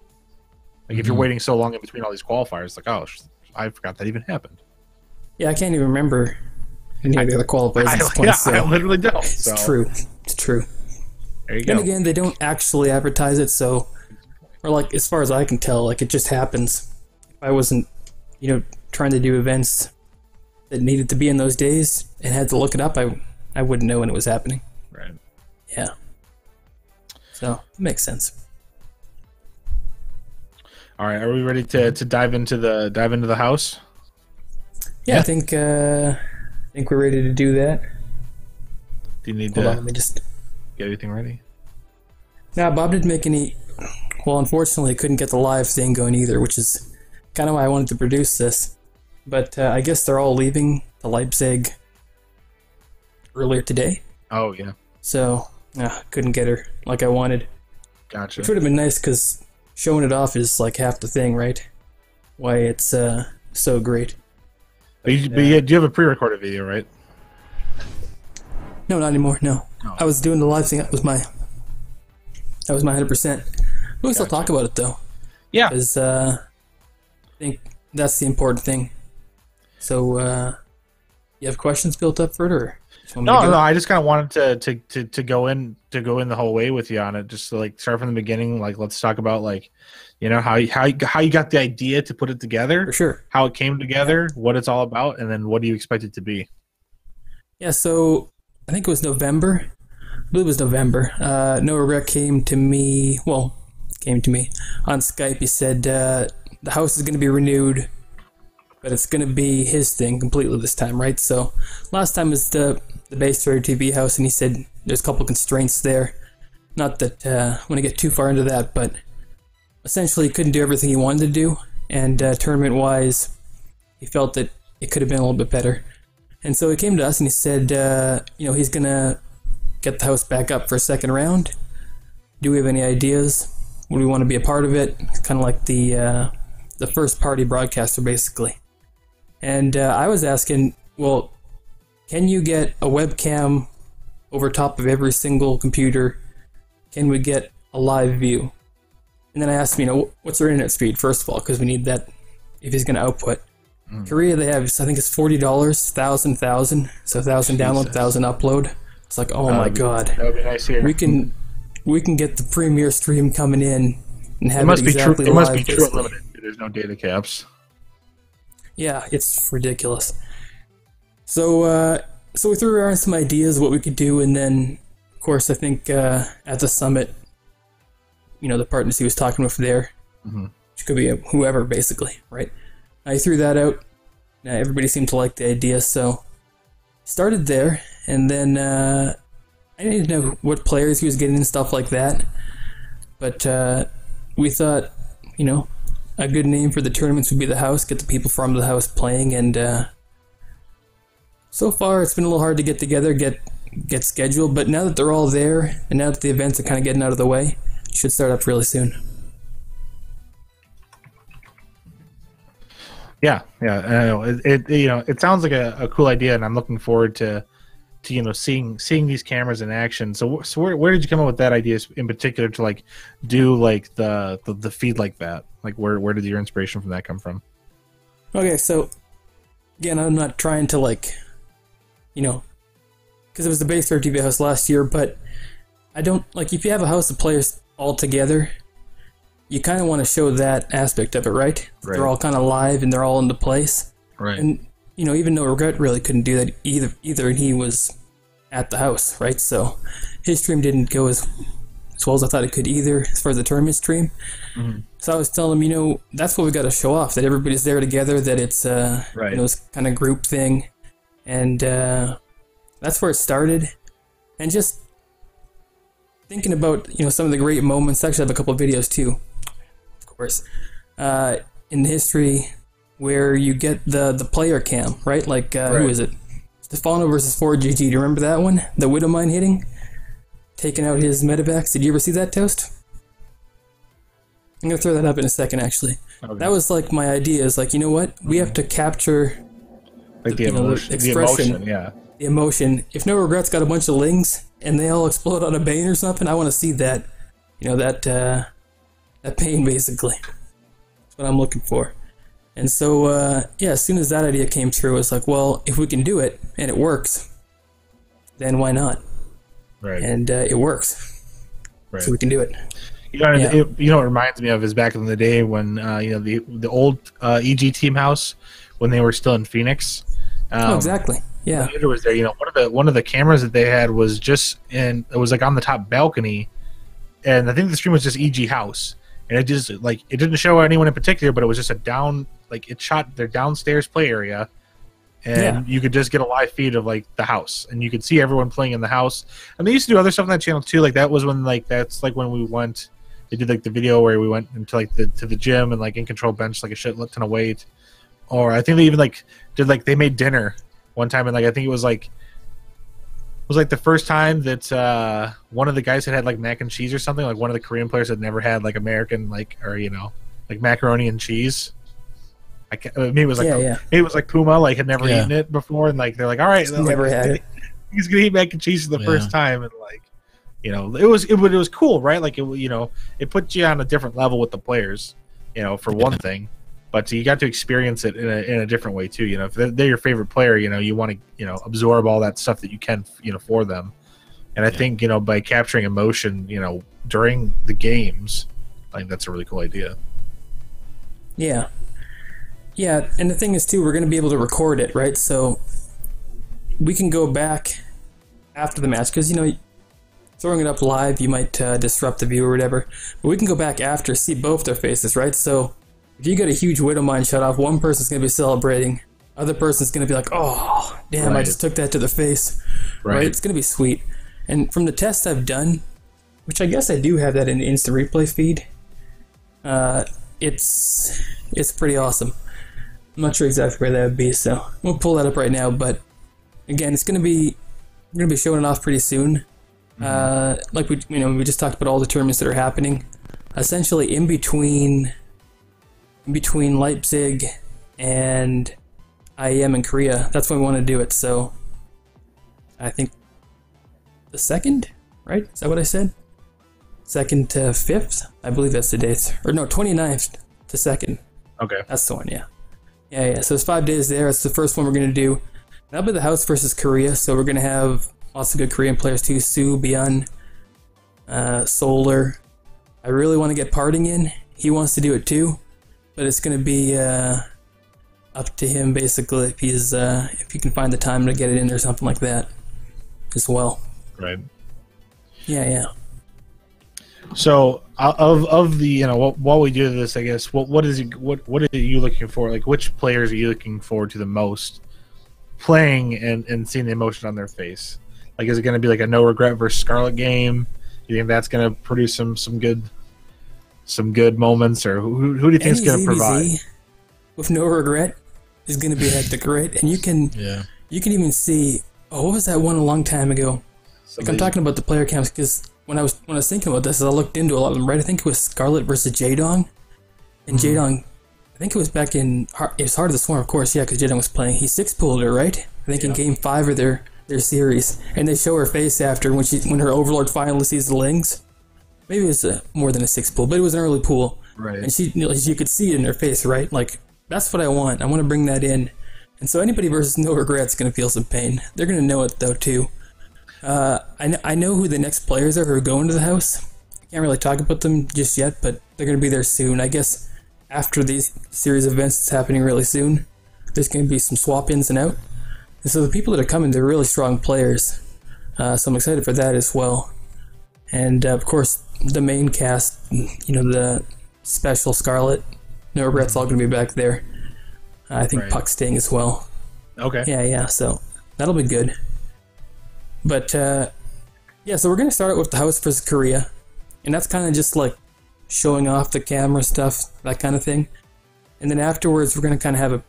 Like if you're waiting so long in between all these qualifiers, like I forgot that even happened. Yeah, I can't even remember any of the other qualifiers at this point. I literally don't. It's true. It's true. There you go. Then again, they don't actually advertise it, so, or like as far as I can tell, like it just happens. If I wasn't, trying to do events that needed to be in those days and had to look it up, I wouldn't know when it was happening. Right. Yeah. So it makes sense. All right, are we ready to dive into the house? Yeah, I think we're ready to do that. Do you need Hold on, let me just get everything ready? Now, Bob didn't make any. Well, unfortunately, couldn't get the live thing going either, which is kind of why I wanted to produce this. But I guess they're all leaving to Leipzig earlier today. Oh yeah. So couldn't get her like I wanted. Gotcha. Which would have been nice because showing it off is like half the thing, right? Why it's so great. But you do have a pre-recorded video, right? No, not anymore. No, Oh. I was doing the live thing. That was my 100%. We can still talk about it though. Yeah. Because I think that's the important thing. So, you have questions built up for it, or No. I just kind of wanted to go in the whole way with you on it. Just to, like start from the beginning. Like let's talk about like, how you got the idea to put it together. For sure. How it came together, what it's all about, and then what do you expect it to be? Yeah. So I think it was November. I believe it was November. Noah Rec came to me on Skype. He said, the house is going to be renewed, but it's going to be his thing completely this time, right? So last time was the base story TV house, and he said there's a couple constraints there. Not that I want to get too far into that, but essentially he couldn't do everything he wanted to do, and tournament-wise, he felt that it could have been a little bit better. And so he came to us and he said, he's going to get the house back up for a second round. Do we have any ideas? Would we want to be a part of it? It's kind of like the first party broadcaster, basically. And I was asking, well, can you get a webcam over top of every single computer? Can we get a live view? And then I asked him, what's their internet speed, first of all, because we need that if he's going to output. Korea, they have, I think it's $40, 1,000, so 1,000 download, 1,000 upload. It's like, oh my god. That would be nice here. We can get the premiere stream coming in and have it exactly live. It must be basically. true unlimited. There's no data caps. Yeah, it's ridiculous. So we threw around some ideas what we could do, and then, of course, I think at the summit, the partners he was talking with there, which could be whoever, basically, right? I threw that out. Everybody seemed to like the idea, so started there, and then I didn't know what players he was getting and stuff like that, but we thought, a good name for the tournaments would be the house, get the people from the house playing, and so far it's been a little hard to get together, get scheduled, but now that they're all there, and now that the events are kind of getting out of the way, it should start up really soon. Yeah, I know. It sounds like a cool idea, and I'm looking forward to seeing these cameras in action. So where did you come up with that idea in particular to like do like the feed like that? Like where did your inspiration from that come from? Okay, so again, I'm not trying to because it was the base for TV house last year, but I don't if you have a house of players all together, you kind of want to show that aspect of it, right? They're all kind of live and they're all into place. Right. And, even though Regret really couldn't do that either, and he was at the house, right? So his stream didn't go as well as I thought it could either, as far as the tournament stream. Mm-hmm. So I was telling him, that's what we got to show off, that everybody's there together, that it's this kind of group thing. And that's where it started. And just thinking about, some of the great moments. Actually, I have a couple of videos too, of course, in the history where you get the player cam, right? Who is it? Stefano versus 4GG. Do you remember that one? The Widow Mine hitting? Taking out his medevacs. Did you ever see that, Toast? I'm going to throw that up in a second, actually. Okay. That was my idea is you know what? We have to capture the emotion, expression. The emotion. If No Regrets got a bunch of lings and they all explode on a bane or something, I want to see that. That pain, basically. That's what I'm looking for. And so, as soon as that idea came through, it's well, if we can do it and it works, then why not? Right. And it works. Right. So we can do it. What it reminds me of is back in the day when the old EG team house when they were still in Phoenix. Exactly. Yeah. It was there. One of the cameras that they had was just it was on the top balcony, and I think the stream was just EG house, and it just it didn't show anyone in particular, but it was just a down it shot their downstairs play area. And you could just get a live feed of the house, and you could see everyone playing in the house. And they used to do other stuff on that channel too. That was when that's when we went. They did the video where we went into to the gym and in control bench a shit ton of weight. Or I think they even did they made dinner one time, and I think it was the first time that one of the guys had mac and cheese or something. One of the Korean players had never had American macaroni and cheese. Maybe it was maybe it was Puma had never eaten it before, and they're all right, never had it. He's gonna eat mac and cheese for the first time, and it was cool, right? It put you on a different level with the players, for one thing, but you got to experience it in a different way too. If they're your favorite player, you want to absorb all that stuff that you can for them, and I think by capturing emotion during the games, I think that's a really cool idea. Yeah, and the thing is, too, we're going to be able to record it, right? So we can go back after the match, because, throwing it up live, you might disrupt the view or whatever. But we can go back after, see both their faces, right? So if you get a huge Widow Mine shut off, one person's going to be celebrating. Other person's going to be like, oh, damn, I just took that to the face. Right? It's going to be sweet. And from the tests I've done, which I guess I do have that in the instant replay feed, it's pretty awesome. I'm not sure exactly where that would be, so we'll pull that up right now. But again, we're gonna be showing it off pretty soon. Like we just talked about all the tournaments that are happening. Essentially, in between Leipzig and IEM in Korea, that's when we want to do it. So I think the 2nd, right? Is that what I said? 2nd to 5th, I believe that's the dates. Or no, 29th to 2nd. Okay, that's the one. Yeah. So it's 5 days there. It's the first one we're gonna do. That'll be the house versus Korea. So we're gonna have lots of good Korean players too. Sue, Byun, Solar. I really want to get Parting in. He wants to do it too, but it's gonna be up to him basically if he can find the time to get it in or something like that as well. Right. Yeah. So of the while we do this, I guess what are you looking for? Like, which players are you looking forward to the most playing and seeing the emotion on their face? Like, is it going to be like a no regret versus Scarlet game? You think that's going to produce some good moments, or who do you think is going to provide? With no regret is going to be hectic, right? And you can even see. Oh, what was that one a long time ago? Like, I'm talking about the player camps because when I was thinking about this, I looked into a lot of them. Right, I think it was Scarlet versus Jaedong, and Jaedong, I think it was back in it was Heart of the Swarm, of course, yeah, because Jaedong was playing. He 6-pulled her, right? I think in Game 5 of their series, and they show her face after when her Overlord finally sees the Lings. Maybe it was more than a 6-pull, but it was an early pull, right? And you could see it in her face, right? Like, that's what I want. I want to bring that in, and so anybody versus no regret's going to feel some pain. They're going to know it though too. I know who the next players are who are going to the house. I can't really talk about them just yet, but they're going to be there soon. I guess after these series of events that's happening really soon, there's going to be some swap-ins and out. And so the people that are coming, they're really strong players. So I'm excited for that as well. And of course, the main cast, the special Scarlet, no regrets, all going to be back there. I think Puck's staying as well. Okay. Yeah. So that'll be good. But so we're going to start out with the house versus Korea. And that's kind of just like showing off the camera stuff, that kind of thing. And then afterwards, we're going to kind of have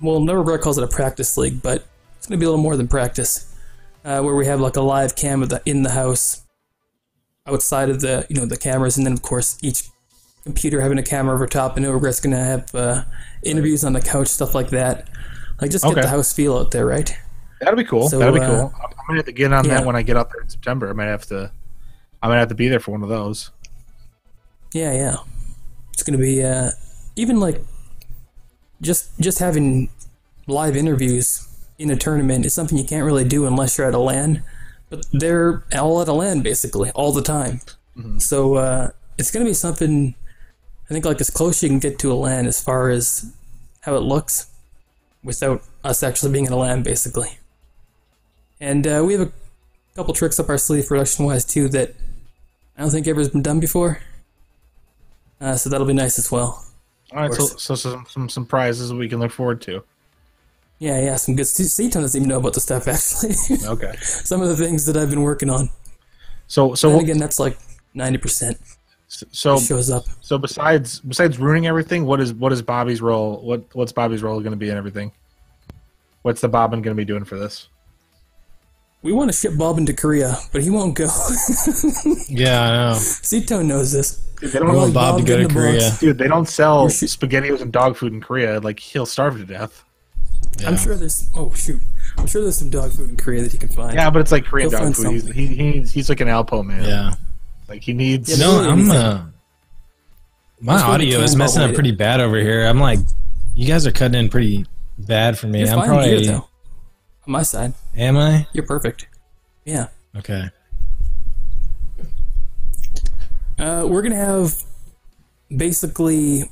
No Regret calls it a practice league, but it's going to be a little more than practice, where we have like a live cam in the house, outside of the cameras, and then of course each computer having a camera over top, and No Regret's going to have interviews on the couch, stuff like that. Like, just get the house feel out there, right? That'll be cool. So, that'll be cool. I'm gonna have to get on that when I get out there in September. I might have to be there for one of those. Yeah. It's gonna be even like just having live interviews in a tournament is something you can't really do unless you're at a LAN. But they're all at a LAN basically all the time. Mm-hmm. So it's gonna be something, I think, like as close you can get to a LAN as far as how it looks without us actually being in a LAN basically. And we have a couple tricks up our sleeve production-wise too that I don't think ever's been done before. So that'll be nice as well. All right, so some prizes we can look forward to. Yeah, some good. Seaton doesn't even know about the stuff actually. Okay. Some of the things that I've been working on. So again, that's like 90%. So shows up. So besides ruining everything, what is Bobby's role? What's Bobby's role going to be in everything? What's the Bobbin going to be doing for this? We want to ship Bobbin to Korea, but he won't go. Yeah, I know. Seaton knows this. Dude, they don't want Bob to go to Korea. Dude, they don't sell SpaghettiOs and dog food in Korea. Like, he'll starve to death. Yeah. I'm sure there's. Oh shoot! I'm sure there's some dog food in Korea that he can find. Yeah, but it's like Korean dog food. He's like an Alpo man. Yeah. Like, he needs. Yeah, no, my audio is messing up pretty bad over here. I'm like, you guys are cutting in pretty bad for me. You're I'm fine probably here, though. On my side. Am I? You're perfect. Yeah. Okay. We're gonna have basically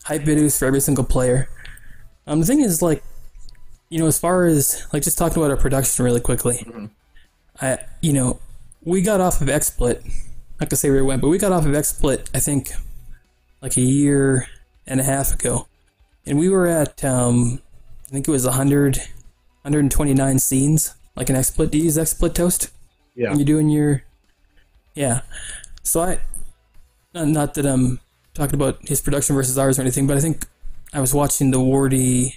hype videos for every single player. The thing is, like, as far as like just talking about our production really quickly, we got off of XSplit. Not to say we went, but we got off of XSplit, I think, like a year and a half ago, and we were at I think it was 129 scenes, like an XSplit. Do you use XSplit toast? Yeah. When you're doing your So not that I'm talking about his production versus ours or anything, but I think I was watching the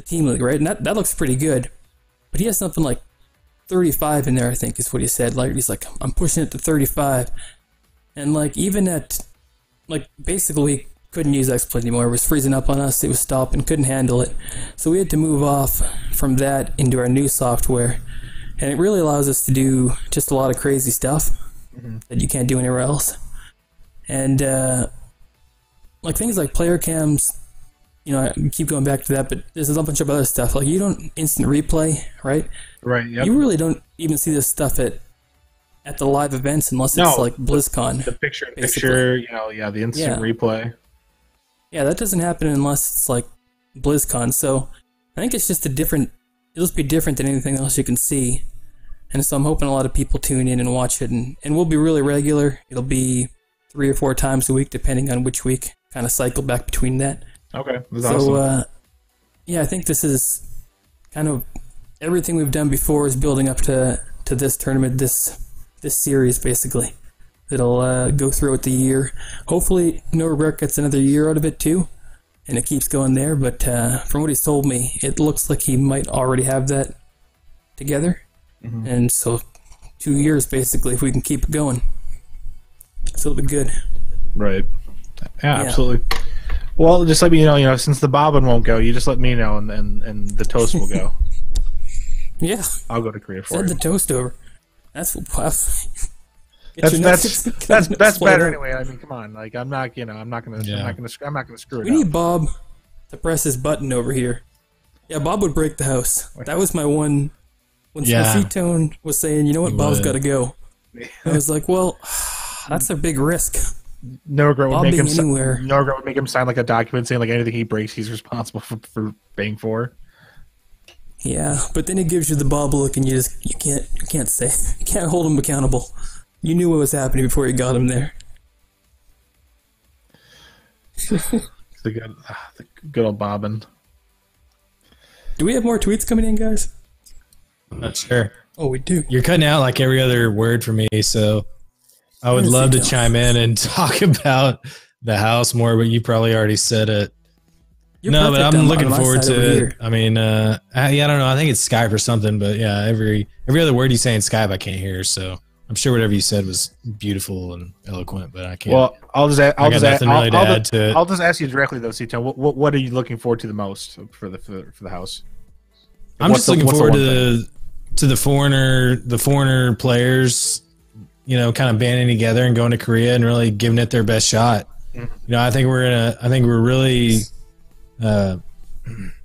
team league, right? And that looks pretty good. But he has something like 35 in there, I think is what he said. Like he's like, I'm pushing it to 35. And like even at like basically couldn't use XSplit anymore. It was freezing up on us, it was stopping, couldn't handle it. So we had to move off from that into our new software. And it really allows us to do just a lot of crazy stuff that you can't do anywhere else. And like things like player cams, you know, I keep going back to that, but there's a bunch of other stuff. Like you don't instant replay, right? Right. Yep. You really don't even see this stuff at the live events unless it's like BlizzCon. The picture, the instant replay. Yeah, that doesn't happen unless it's like BlizzCon. So I think it's just it'll just be different than anything else you can see. And so I'm hoping a lot of people tune in and watch it, and we'll be really regular. It'll be 3 or 4 times a week, depending on which week. Kind of cycle back between that. Okay, that's awesome. Yeah, I think this is kind of everything we've done before is building up to this tournament, this series, basically. It'll go throughout the year. Hopefully, No Regret gets another year out of it, too. And it keeps going there, but from what he's told me, it looks like he might already have that together. And so 2 years, basically, if we can keep it going. So it'll be good. Right. Yeah, absolutely. Well, just let me know, since the bobbin won't go, you just let me know, and the toast will go. Yeah. I'll go to Korea for Send you. the toast over. That's better anyway. I mean, come on. Like, I'm not gonna screw it We up. need Bob to press his button over here. Yeah, Bob would break the house. That was my one. When Tone was saying, you know what, Bob's got to go. I was like, well, that's a big risk. No Regret would make him sign like a document saying like anything he breaks, he's responsible for paying for. Yeah, but then it gives you the Bob look, and you can't hold him accountable. You knew what was happening before you got him there. the good old bobbin. Do we have more tweets coming in, guys? I'm not sure. Oh, we do. You're cutting out like every other word for me, so I would love to chime in and talk about the house more, but you probably already said it. But I'm looking forward to it. Here. I mean, I don't know. I think it's Skype or something, but yeah, every other word you say in Skype, I can't hear. So I'm sure whatever you said was beautiful and eloquent, but I can't. Well, I'll just ask you directly though, C-Tone. What are you looking forward to the most for the house? I'm just looking forward to the foreigner players, kind of banding together and going to Korea and really giving it their best shot. I think we're really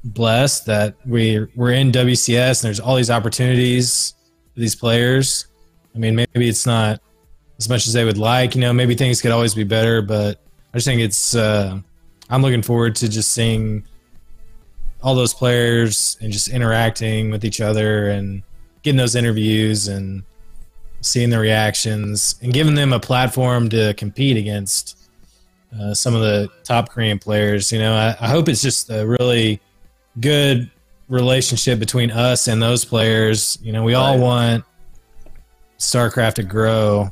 blessed that we're in WCS and there's all these opportunities for these players. I mean, maybe it's not as much as they would like, maybe things could always be better, but I just think it's, I'm looking forward to just seeing all those players and just interacting with each other and getting those interviews and seeing the reactions and giving them a platform to compete against some of the top Korean players. I hope it's just a really good relationship between us and those players. We all want StarCraft to grow,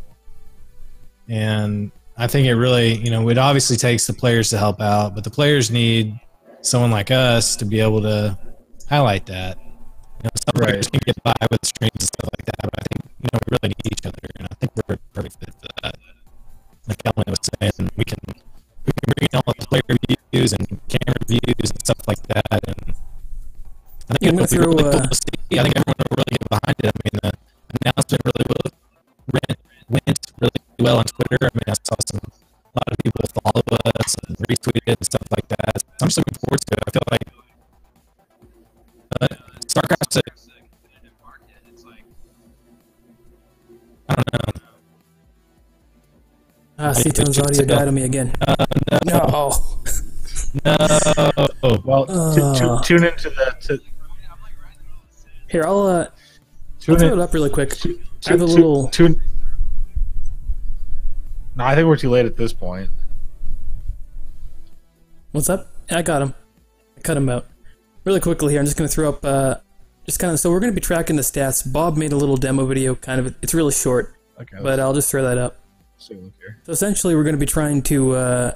and I think it really, it obviously takes the players to help out, but the players need someone like us to be able to highlight that. Some players can get by with streams and stuff like that, but I think we really need each other, and I think we're a perfect fit for that. Like Ellen was saying, we can bring in all the player reviews and camera reviews and stuff like that, and I think it'll be really cool to see. I think everyone will really get behind it. I mean, the announcement really went really well on Twitter. I mean, I saw a lot of people follow us and retweet it and stuff like that. So I'm just looking forward to it. I feel like StarCraft's a competitive market. It's like, I don't know. C-Tone's audio died on me again. No. Well, tune into the. Here, I'll throw it up really quick. I have a little. No, I think we're too late at this point. What's up? I got him. I cut him out. Really quickly here, I'm just going to throw up, so we're going to be tracking the stats. Bob made a little demo video, it's really short, Okay. but I'll just throw that up. So essentially, we're going to be trying to,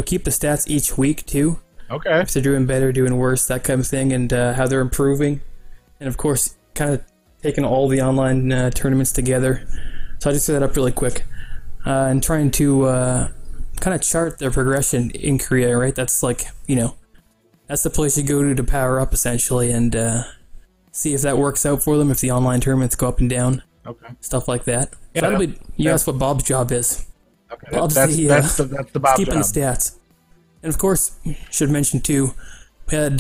keep the stats each week, too. Okay. If they're doing better, doing worse, that kind of thing, and how they're improving. And, of course, kind of taking all the online tournaments together. So I'll just throw that up really quick. And trying to kind of chart their progression in Korea, right? That's like, that's the place you go to power up, essentially, and see if that works out for them, if the online tournaments go up and down. Okay. Stuff like that. Yeah, So that's what Bob's job is. Okay. Bob's That's the Bob keeping job. the stats. And of course, should mention too, we had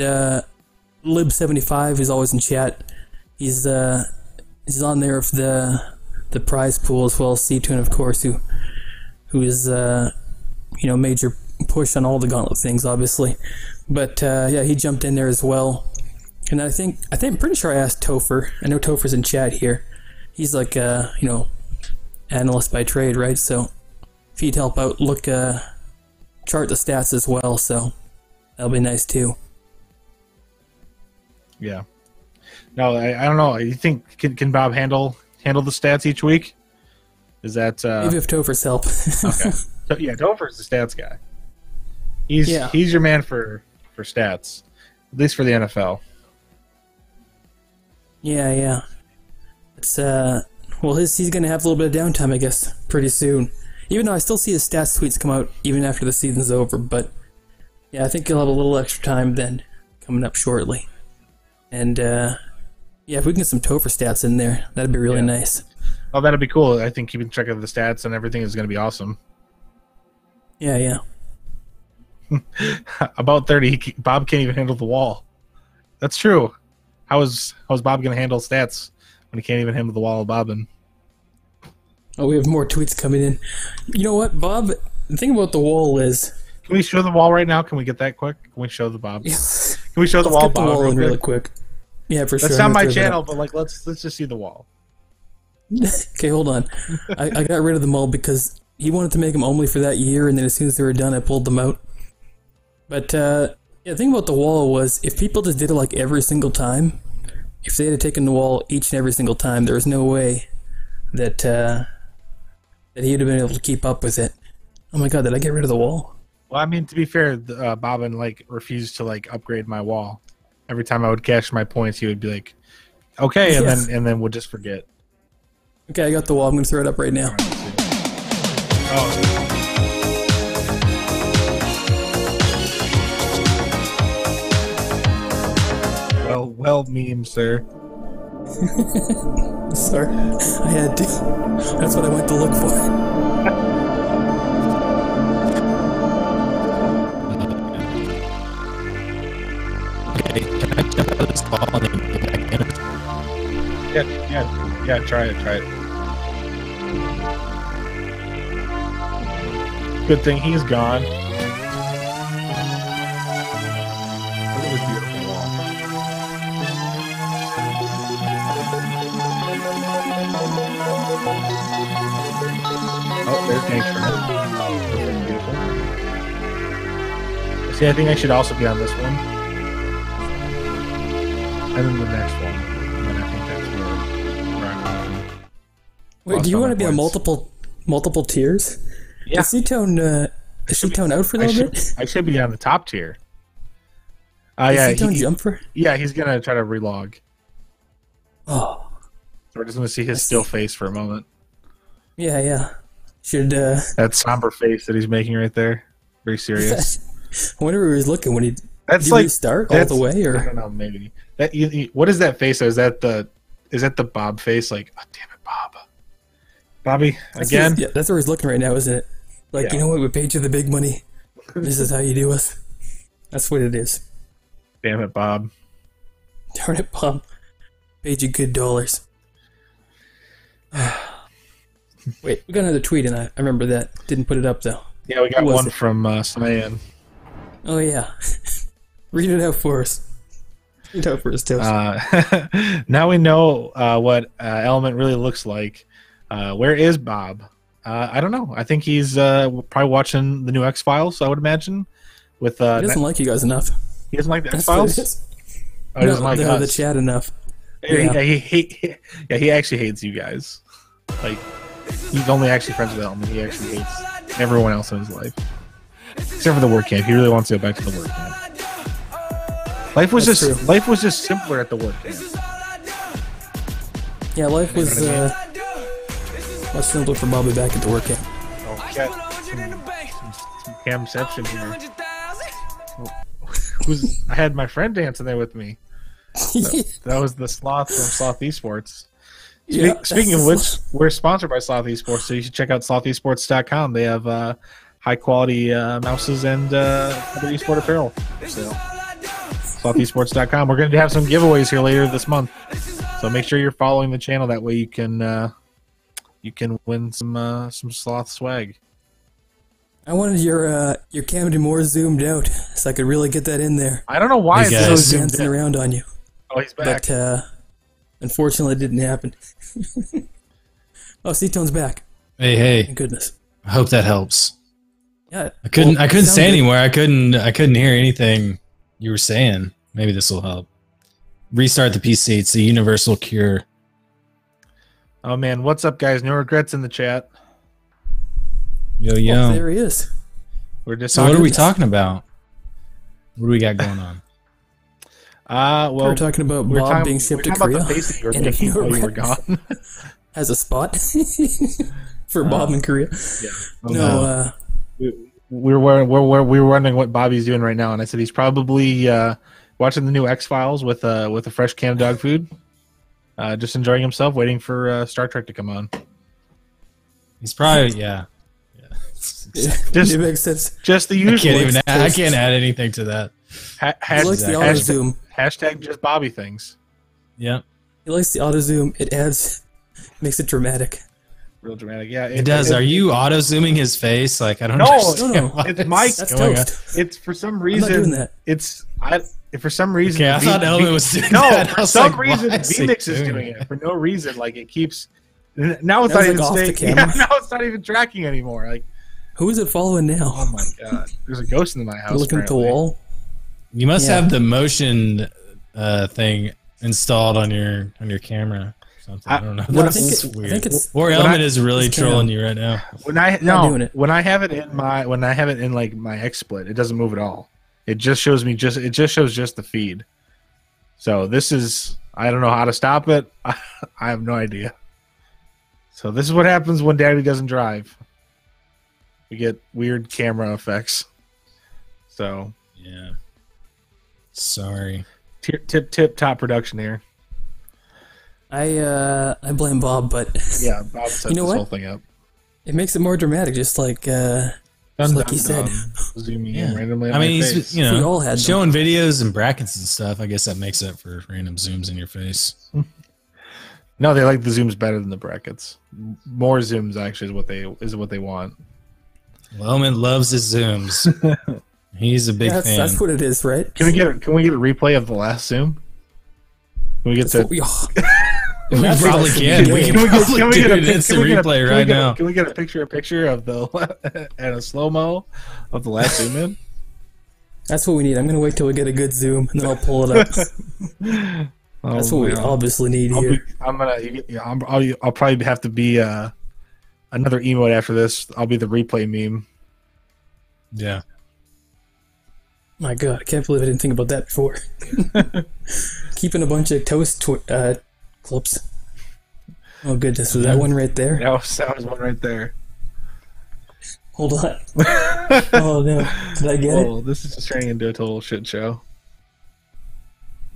Lib75 is always in chat. He's on there with the prize pool, as well as C2, of course, who is major push on all the Gauntlet things, obviously. But he jumped in there as well. And I think I'm pretty sure I asked Topher. I know Topher's in chat here. He's like analyst by trade, right? So if he'd help out, chart the stats as well. So that'll be nice too. Yeah. No, I don't know. You think can Bob handle the stats each week? Is that maybe if Topher's help? Okay. So, yeah, Topher's the stats guy. He's your man for stats, at least for the NFL. Yeah. It's he's gonna have a little bit of downtime, I guess, pretty soon. Even though I still see his stats tweets come out even after the season's over, but yeah, I think he'll have a little extra time then coming up shortly. And if we can get some Topher stats in there, that'd be really nice. Oh, that'd be cool. I think keeping track of the stats and everything is going to be awesome. Yeah. About 30, Bob can't even handle the wall. That's true. How is Bob going to handle stats when he can't even handle the wall of bobbing? Oh, we have more tweets coming in. You know what, Bob? The thing about the wall is... Can we show the wall right now? Can we get that quick? Can we show the Bob? Yeah. Can we show the wall, Bob? The wall in really quick. Yeah, for sure. That's not my channel, but let's just see the wall. Okay, hold on. I got rid of them all because he wanted to make them only for that year, and then as soon as they were done, I pulled them out. But the thing about the wall was, if people just did it like every single time, if they had taken the wall each and every single time, there was no way that he'd have been able to keep up with it. Oh my god, did I get rid of the wall? Well, I mean, to be fair, Bobbin refused to upgrade my wall. Every time I would cash my points, he would be like, "Okay," and then would just forget. Okay, I got the wall. I'm gonna throw it up right now. Well, meme, sir. Sorry, I had to. That's what I went to look for. Can I jump out of this ball and then get back in it? Yeah, try it. Good thing he's gone. Look at this beautiful wall. Oh, there's nature. Beautiful. See, I think I should also be on this one. And then the next one. And then I think that's where I'm on. Wait, do you want to be on multiple tiers? Yeah. Is C-Tone out for a little bit? I should be on the top tier. Yeah, C-Tone jump for? Yeah, he's gonna try to relog. Oh. So we're just gonna see his still face for a moment. Yeah. Should that somber face that he's making right there. Very serious. I wonder where he was looking when he That's did he restart all the way, or I don't know, maybe. What is that face? Is that the Bob face? Like, oh, damn it, Bob. Bobby, again? That's where he's looking right now, isn't it? Like, you know what? We paid you the big money. This is how you do us. That's what it is. Damn it, Bob. Darn it, Bob. Paid you good dollars. Wait, we got another tweet, and I remember that. Didn't put it up, though. Yeah, we got one from Samayan. Oh, yeah. Read it out for us. Read it out for us, Toast. Now we know what Element really looks like. Where is Bob? I don't know. I think he's probably watching the new X-Files, I would imagine. With He doesn't like you guys enough. he doesn't like the That's what it X-Files? is. Oh, he doesn't No, like the us. chat enough. Yeah, he actually hates you guys. Like, he's only actually friends with Elman. He actually hates everyone else in his life. Except for the work camp. He really wants to go back to the work camp. Life was That's just true. life was just simpler at the work camp. Yeah, life was much simpler for Bobby back at the work camp. Oh, we got some camception here. I had my friend dancing there with me. That was the Sloth from Sloth Esports. Yeah, Speaking of which, we're sponsored by Sloth Esports, so you should check out slothtesports.com. They have high quality mouses and other esport apparel. So, slotthesports.com. We're going to have some giveaways here later this month, so make sure you're following the channel. That way you can win some Sloth swag. I wanted your Camden more zoomed out so I could really get that in there. I don't know why Hey, it's guys. so zoomed Dancing in. around on you. Oh, he's back. But unfortunately, it didn't happen. Oh, C-Tone's back. Hey, Thank goodness. I hope that helps. Yeah, I couldn't well, say sounded- anywhere. I couldn't hear anything you were saying. Maybe this will help. Restart the PC. It's a universal cure. Oh man, what's up, guys? No regrets in the chat. Yo, Oh, yo. there he is. We're just So what are we goodness. talking about? What do we got going on? We well, were talking about Bob being shipped to talking Korea about the face that you were and making no while you were regrets. gone. Has a spot for Bob in Korea. Yeah. No, we were wondering what Bobby's doing right now, and I said he's probably watching the new X-Files with a fresh can of dog food, just enjoying himself, waiting for Star Trek to come on. He's probably Just it makes sense. just the I usual. I can't add anything to that. He likes the auto zoom. Hashtag just Bobby things. Yep. He likes the auto zoom. It makes it dramatic. Real dramatic. Yeah, It does. Are you auto zooming his face? Like I don't No, understand. no. what It's is Mike. That's going on. toast. It's for some I'm reason. not doing that. For some reason. Okay, I thought Element was doing no, that. I for was some like, reason, why is he Phoenix is doing doing that? it for no reason. Like it keeps. Now it's That not was, even like, off the staying. camera. Yeah, now it's not even tracking anymore. Like, Who is it following now? oh my god, there's a ghost in my house. Looking at the apparently. wall. You must Yeah. have the motion thing installed on your camera. Or something. I don't know. No, I That's think weird. it's Or when Element I- is really it's trolling cam. you right now. When I Not doing it. when I have it in like my XSplit, it doesn't move at all. It just shows me it just shows just the feed. So this is I don't know how to stop it. I have no idea. So this is what happens when Daddy doesn't drive. We get weird camera effects. So Yeah. Sorry. tip top production here. I blame Bob, but Yeah, Bob set You know this what? whole thing up. it makes it more dramatic. Just like like he said. Zooming Yeah. in randomly. At I mean, my he's face. you We know all had them. showing videos and brackets and stuff. I guess that makes up for random zooms in your face. No, they like the zooms better than the brackets. More zooms actually is what they want. Well, Element loves his zooms. He's a big that's, fan. that's what it is, right? Can we get a replay of the last zoom? Can we get That's the what We That's probably awesome. can. We Can can we probably do an instant replay right now. Can we get a picture of the and a slow mo of the last zoom in? That's what we need. I'm gonna wait till we get a good zoom, and then I'll pull it up. That's what we obviously need here. I'll probably have to be another emote after this. I'll be the replay meme. Yeah. My God, I can't believe I didn't think about that before. Keeping a bunch of toast clips. Oh goodness, was that one right there? That was one right there. Hold on. Oh no, did I get it? Oh, this is just turning into a total shit show.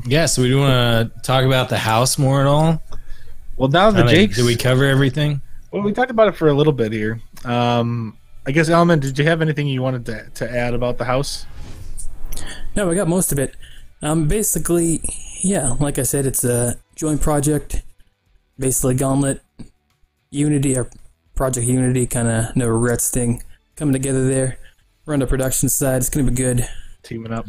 Yeah, so we do want to talk about the house more at all? Well, now the Jakes. Did we cover everything? Well, we talked about it for a little bit here. I guess, Element, did you have anything you wanted to add about the house? No, I got most of it. Basically, yeah, like I said, it's a joint project. Basically, Gauntlet, Unity, or Project Unity, kind of no regrets thing coming together there. We're on the production side. It's going to be good. Teaming up.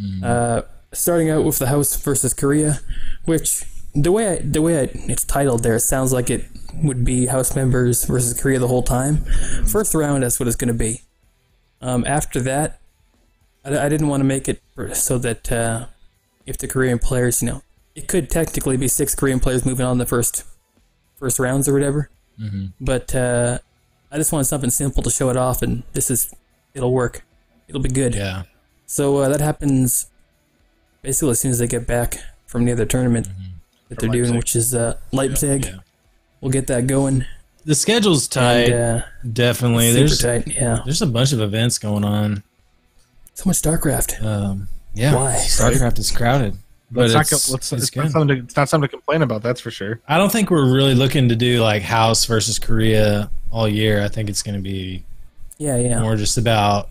Starting out with the house versus Korea, which the way it's titled there, it sounds like it would be house members versus Korea the whole time. First round, that's what it's going to be. After that, I didn't want to make it so that if the Korean players, it could technically be 6 Korean players moving on the first rounds or whatever. Mm-hmm. But I just wanted something simple to show it off, and it'll work. It'll be good. Yeah. So that happens basically as soon as they get back from the other tournament that they're doing, which is Leipzig. Yeah. We'll get that going. The schedule's tight. And, definitely. super tight. Yeah. There's a bunch of events going on. So much StarCraft. Yeah. Why? StarCraft is crowded. But it's not something to complain about, that's for sure. I don't think we're really looking to do like House versus Korea all year. I think it's going to be more just about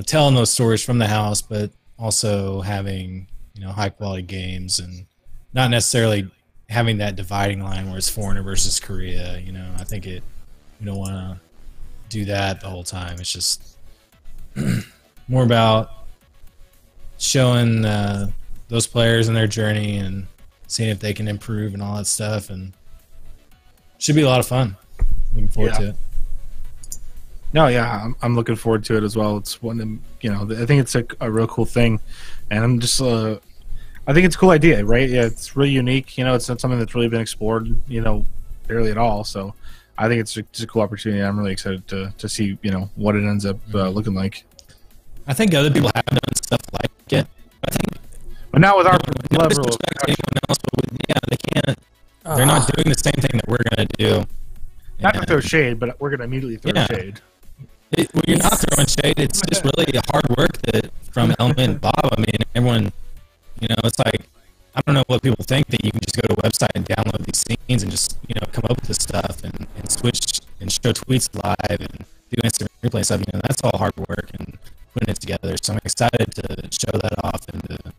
telling those stories from the house, but also having high quality games and not necessarily having that dividing line where it's foreigner versus Korea. I think we don't want to do that the whole time. It's just more about showing those players and their journey and seeing if they can improve and all that stuff, and should be a lot of fun. Looking forward to it. No, yeah, I'm looking forward to it as well. It's one, I think it's a real cool thing, and I'm just, I think it's a cool idea, right? Yeah, it's really unique. It's not something that's really been explored, barely at all. So, I think it's just a cool opportunity. I'm really excited to see, what it ends up looking like. I think other people have done stuff like it. I think, but not with our level of anyone else, but they can't. They're not doing the same thing that we're gonna do. Not to throw shade, but we're gonna immediately throw shade. When you're not throwing shade, it's just really hard work from Element and Bob. I mean, everyone, it's like, I don't know what people think that you can just go to a website and download these scenes and just, come up with this stuff and switch and show tweets live and do instant replay stuff. That's all hard work and putting it together. So I'm excited to show that off and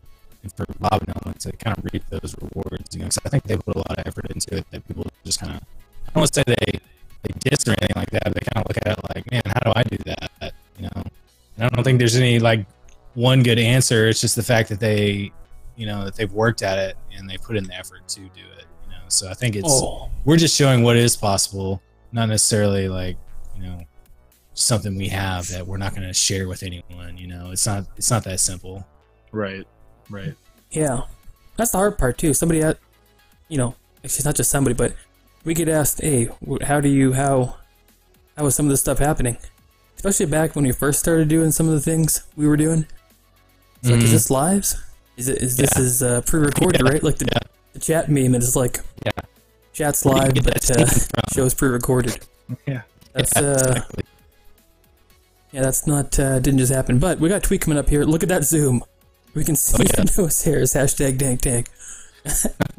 for Bob and Element to kind of reap those rewards. Because I think they put a lot of effort into it that people just kind of, I don't want to say they diss or anything like that, but they kind of look at it like, man, how do I do that? And I don't think there's any like one good answer. It's just the fact that they, that they've worked at it and they put in the effort to do it. So I think we're just showing what is possible, not necessarily like, something we have that we're not going to share with anyone. It's not that simple. Right. Yeah, that's the hard part too. Somebody it's not just somebody, but we get asked, hey, how was some of this stuff happening? Especially back when we first started doing some of the things we were doing. It's like, is this live? This is pre-recorded, right? Like the chat meme is like, chat's live, but show's pre-recorded. Yeah. That's exactly. That's not didn't just happen. But we got a tweet coming up here. Look at that zoom. We can see the nose hairs. #DankTank.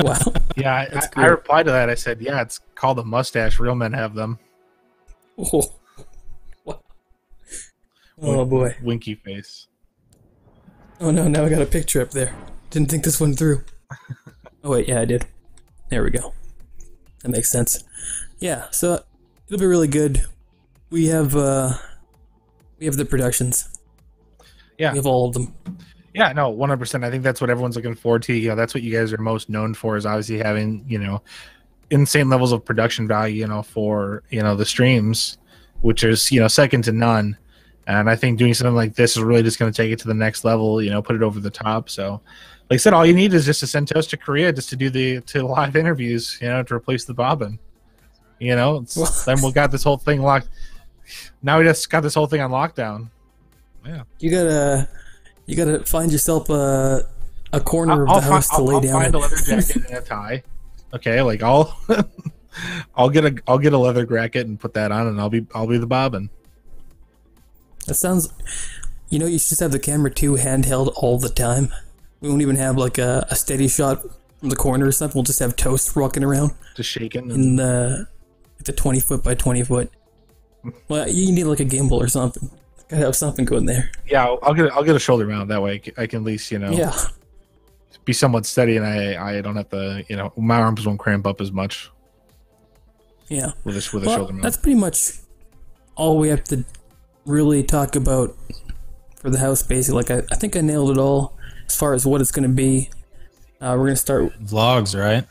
Wow. Yeah, I replied to that. I said, yeah, it's called a mustache. Real men have them. Oh, wow. Oh boy. Winky face. Oh no, now I got a picture up there. Didn't think this one through. Oh wait, yeah, I did. There we go. That makes sense. Yeah, so it'll be really good. We have the productions. Yeah. We have all of them. Yeah, no, 100%. I think that's what everyone's looking forward to. That's what you guys are most known for, is obviously having, insane levels of production value, for, the streams, which is, second to none. And I think doing something like this is really just going to take it to the next level, put it over the top. So, like I said, all you need is just to send Toast to Korea just to do to live interviews, to replace the bobbin. Then we got this whole thing locked. Now we just got this whole thing on lockdown. Yeah. You gotta find yourself a corner of the house to lay down. I'll find a leather jacket and a tie. Okay, like I'll get a leather jacket and put that on, and I'll be the bobbin. That sounds. You should just have the camera too handheld all the time. We won't even have like a steady shot from the corner or something. We'll just have Toast walking around, just shaking in the 20 foot by 20 foot. Well, you need like a gimbal or something. Gotta have something going there. Yeah, I'll get a shoulder mount, that way I can at least be somewhat steady, and I don't have to my arms won't cramp up as much. Yeah, with a shoulder mount. That's pretty much all we have to really talk about for the house. Basically, like I think I nailed it all as far as what it's going to be. We're going to start vlogs, right?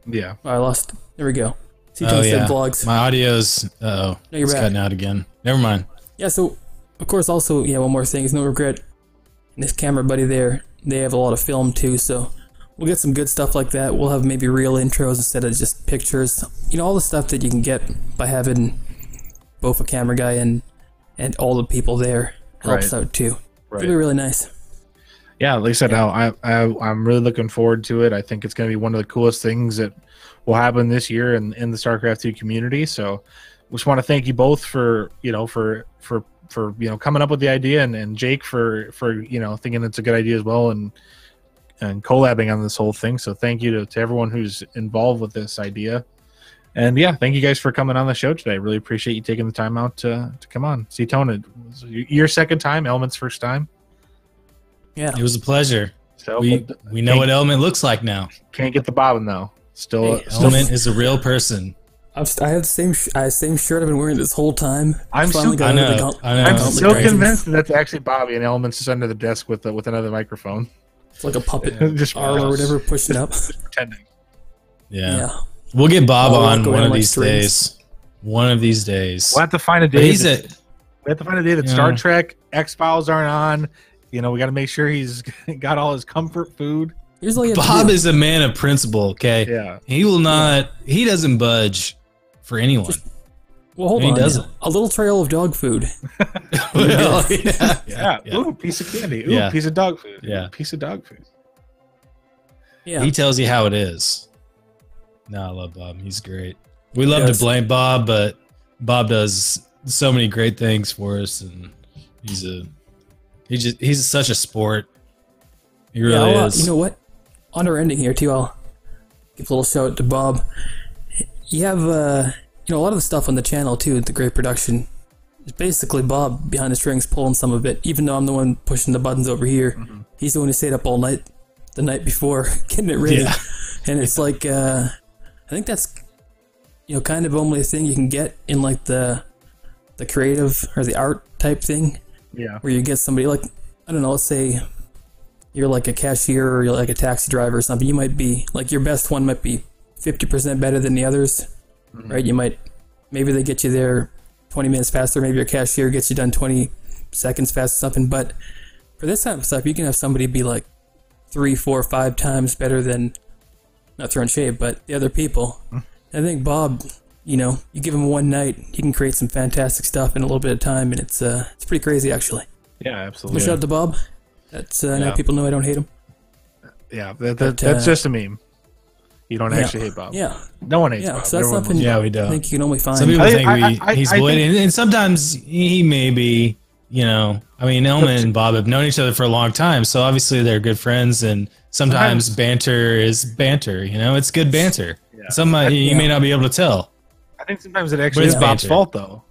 Yeah. I lost. There we go. See, said vlogs. My audio's it's cutting out again. Never mind. Yeah, so of course, also, yeah, one more thing is No Regret. And this camera buddy there, they have a lot of film too, so we'll get some good stuff like that. We'll have maybe real intros instead of just pictures. You know, all the stuff that you can get by having both a camera guy and all the people there helps out too. Right. It'll be really nice. Yeah, like I said, I'm really looking forward to it. I think it's going to be one of the coolest things that will happen this year in the StarCraft 2 community. So, we just want to thank you both for coming up with the idea, and Jake for thinking it's a good idea as well, and collabing on this whole thing. So, thank you to everyone who's involved with this idea. And yeah, thank you guys for coming on the show today. I really appreciate you taking the time out to come on. C-Tone, your second time, Element's first time. Yeah, it was a pleasure. So we know what Element looks like now. Can't get the bobbin though. Element is a real person. I have the same shirt I've been wearing this whole time. I'm so convinced that that's actually Bobby, and Element's just under the desk with another microphone. It's like a puppet just arm or whatever pushing up. Just pretending. Yeah. We'll get Bob on one of these days. One of these days. We'll have to find a day. We have to find a day that Star Trek X-Files aren't on. We got to make sure he's got all his comfort food. Bob is a man of principle, okay? Yeah. He will not, he doesn't budge for anyone. Hold on. He doesn't. A little trail of dog food. Yeah. Ooh, piece of candy. Ooh, piece of dog food. Yeah. Piece of dog food. Yeah. He tells you how it is. No, I love Bob. He's great. We love to blame Bob, but Bob does so many great things for us, and he's such a sport. He really is. You know what? On our ending here too, I'll give a little shout out to Bob. You have a lot of the stuff on the channel too, the great production. It's basically Bob behind the strings pulling some of it, even though I'm the one pushing the buttons over here. Mm-hmm. He's the one who stayed up all night the night before getting it ready. Yeah. And it's like I think that's kind of only a thing you can get in like the creative or the art type thing. Yeah. Where you get somebody like, I don't know, let's say you're like a cashier or you're like a taxi driver or something. You might be like, your best one might be 50% better than the others, right? Maybe they get you there 20 minutes faster. Maybe your cashier gets you done 20 seconds faster or something. But for this type of stuff, you can have somebody be like 3, 4, 5 times better than, not throwing shade, but the other people. I think Bob, you give him one night, he can create some fantastic stuff in a little bit of time, and it's pretty crazy actually. Yeah, absolutely. Shout out to Bob. That's now people know I don't hate him. Yeah, that's just a meme. You don't actually hate Bob. Yeah, no one hates Bob. So that's something. We don't. I think you can only find. Some people think he's bullied, and sometimes he may be. Element and Bob have known each other for a long time, so obviously they're good friends. And sometimes banter is banter. It's good banter. Yeah. You may not be able to tell. I think sometimes it actually is Bob's fault, though.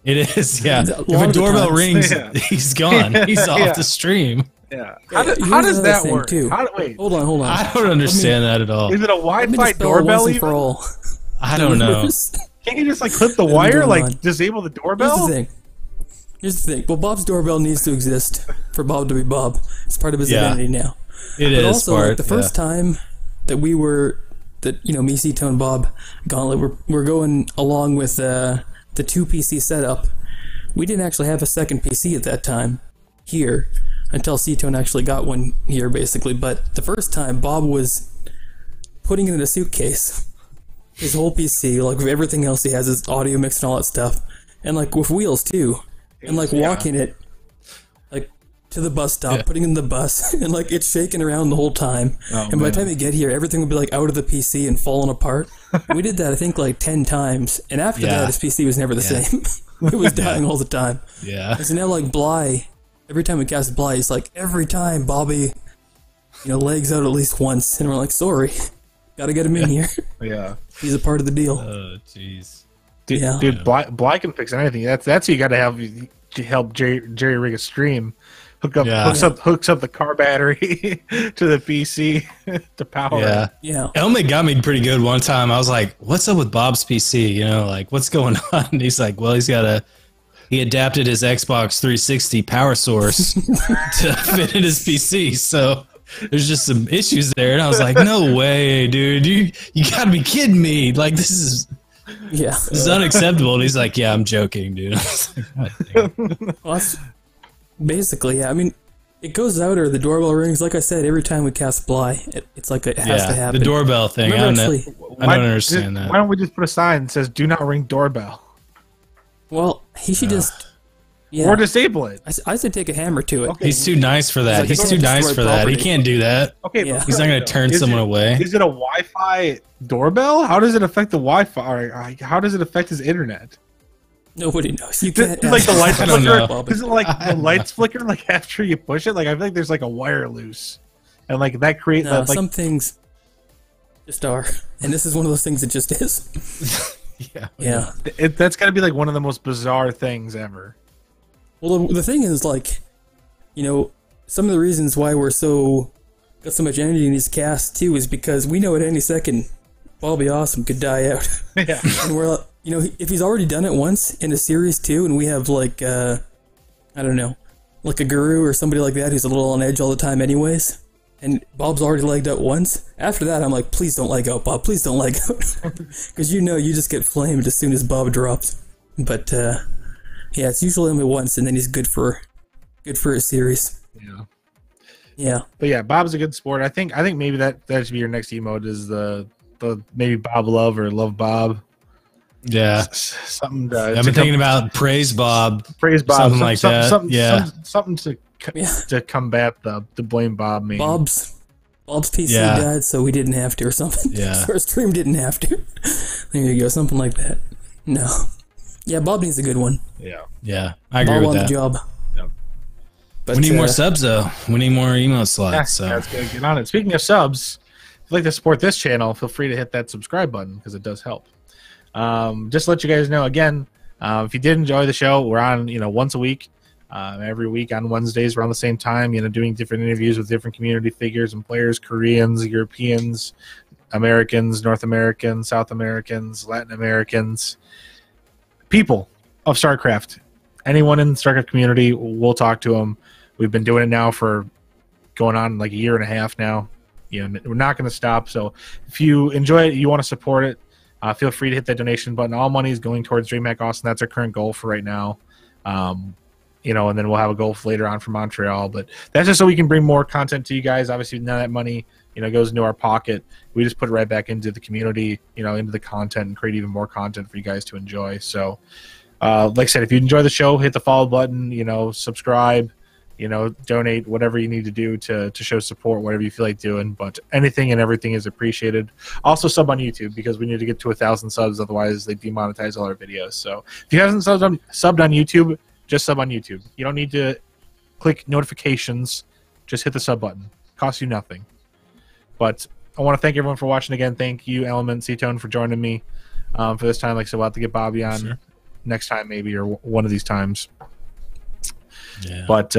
It is, yeah. If a doorbell rings, he's gone. He's off the stream. Yeah. How does that work? Too. Wait. Hold on. I don't understand that at all. Is it a Wi-Fi doorbell even? For all. I don't know. Can't you just clip the wire, disable the doorbell? Here's the thing. Well, Bob's doorbell needs to exist for Bob to be Bob. It's part of his identity now. It is. But also, the first time that we were, me, C-Tone, Bob, Gauntlet, we're going along with the 2 PC setup. We didn't actually have a second PC at that time here until C-Tone actually got one here, basically. But the first time, Bob was putting it in a suitcase, his whole PC, with everything else he has, his audio mix and all that stuff, and with wheels too, and walking it to the bus stop, putting it in the bus, and it's shaking around the whole time. And by the time you get here, everything would be out of the PC and falling apart. We did that I think 10 times, and after that his PC was never the same. It was dying all the time. Yeah. And so now Bly, every time we cast Bly, he's every time Bobby legs out at least once, and we're sorry, gotta get him in here. Yeah, he's a part of the deal. Oh jeez. Dude, Bly can fix anything. That's who you gotta have to help Jerry rig a stream. Hooks up the car battery to the PC to power. Yeah. Element got me pretty good one time. I was like, "What's up with Bob's PC? What's going on?" And he's like, "Well, he adapted his Xbox 360 power source to fit in his PC, so there's just some issues there." And I was like, "No way, dude! You gotta be kidding me! This is Yeah. This is unacceptable. And he's like, yeah, I'm joking, dude. God damn. Well, that's basically, yeah. I mean, it goes out or the doorbell rings. Like I said, every time we cast Bly, it's like it has to happen. The doorbell thing. I don't understand that. Why don't we just put a sign that says "Do not ring doorbell"? Well, he should just. Yeah. Or disable it. I said take a hammer to it. Okay. He's too nice for that. He's like, He's too nice for that. He can't do that. Okay, Yeah. but He's not going to turn someone away. Is it a Wi-Fi doorbell? How does it affect the Wi-Fi? Or how does it affect his internet? Nobody knows. You Does, can't. like the lights I don't flicker? know. Does it like the lights flicker like after you push it? Like I feel like there's like a wire loose, and like that creates No, like some things just are, and this is one of those things that just is. Yeah. that's got to be like one of the most bizarre things ever. Well, the thing is, like, you know, some of the reasons why we're got so much energy in these casts too is because we know at any second Bobby Awesome could die out. Yeah. And we're, you know, if he's already done it once in a series too, and we have like, I don't know, like a guru or somebody like that who's a little on edge all the time, anyways. And Bob's already legged out once. After that, I'm like, please don't leg out, Bob. Please don't leg out, because you know you just get flamed as soon as Bob drops. But yeah, it's usually only once, and then he's good for a series. Yeah. Yeah. But yeah, Bob's a good sport. I think maybe that should be your next emote is the maybe Bob Love or Love Bob. Yeah. Something. I've been thinking about Praise Bob. Praise Bob. Something like that. Something to combat the blame Bob meme. Bob's PC died, so we didn't have to, or something. Yeah. So our stream didn't have to. There you go, something like that. No. Yeah, Bob needs a good one. Yeah. I agree Bob with on that. the job. Yep. But, We need more subs, though. We need more emote slots. Yeah, So. let's get on it. Speaking of subs, if you'd like to support this channel, feel free to hit that subscribe button because it does help. Just to let you guys know again, if you did enjoy the show, we're on once a week, every week on Wednesdays around the same time. Doing different interviews with different community figures and players: Koreans, Europeans, Americans, North Americans, South Americans, Latin Americans, people of StarCraft. Anyone in the StarCraft community, we'll talk to them. We've been doing it now for going on like a year and a half now. We're not going to stop. So if you enjoy it, you want to support it, feel free to hit that donation button. All money is going towards DreamHack Austin. That's our current goal for right now. And then we'll have a goal later on for Montreal. But that's just so we can bring more content to you guys. Obviously, none of that money, goes into our pocket. We just put it right back into the community, into the content, and create even more content for you guys to enjoy. So, like I said, if you enjoy the show, hit the follow button, subscribe, donate, whatever you need to do to show support, whatever you feel like doing. But anything and everything is appreciated. Also, sub on YouTube because we need to get to 1,000 subs. Otherwise, they demonetize all our videos. So if you haven't subbed on YouTube, just sub on YouTube. You don't need to click notifications. Just hit the sub button. Costs you nothing. But I want to thank everyone for watching again. Thank you, Element, C-Tone, for joining me for this time. Like I said, we'll have to get Bobby on next time maybe, or one of these times. Yeah. But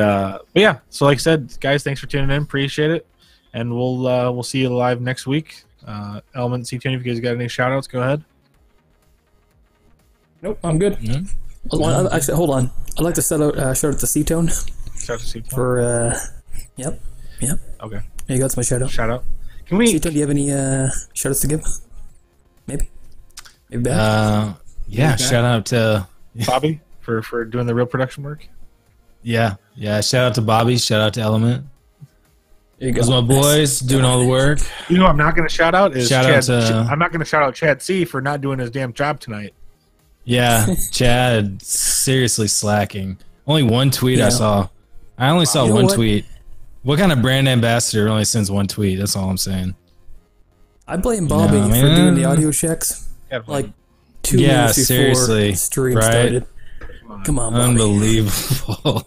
yeah, so like I said, guys, thanks for tuning in. Appreciate it. And we'll see you live next week. Element, C-Tone, if you guys got any shout-outs, go ahead. Nope, I'm good. Yeah. Actually, hold on. I'd like to shout out to C-Tone Shout out to C-Tone. for, yep. Okay. There you go, that's my shout out. Shout out. Can we? C-Tone, do you have any shout outs to give? Maybe back? Yeah, shout out to Bobby for doing the real production work. shout out to Bobby, shout out to Element. There you go. Those my boys doing all the work. I'm not going to shout out is Shout Chad. out to- I'm not going to shout out Chad C for not doing his damn job tonight. Yeah, Chad seriously slacking. Only one tweet I saw. I only saw You know one what? tweet. What kind of brand ambassador only sends one tweet? That's all I'm saying. I blame Bobby No, for man. doing the audio checks like 2 minutes before seriously, the stream right? started. Come on, Bobby. Unbelievable.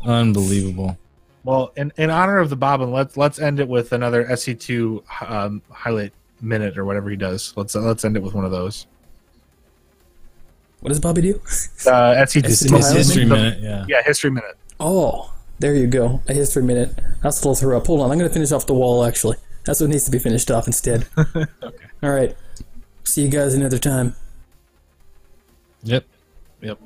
Unbelievable. Well, in honor of the Bobbin, let's end it with another SC2 highlight minute or whatever he does. Let's end it with one of those. What does Bobby do? SC2 It's History minute, yeah. Yeah, history minute. Oh, there you go. A history minute. That's a little throw up. Hold on, I'm going to finish off the wall, actually. That's what needs to be finished off instead. Okay. All right. See you guys another time. Yep. Yep.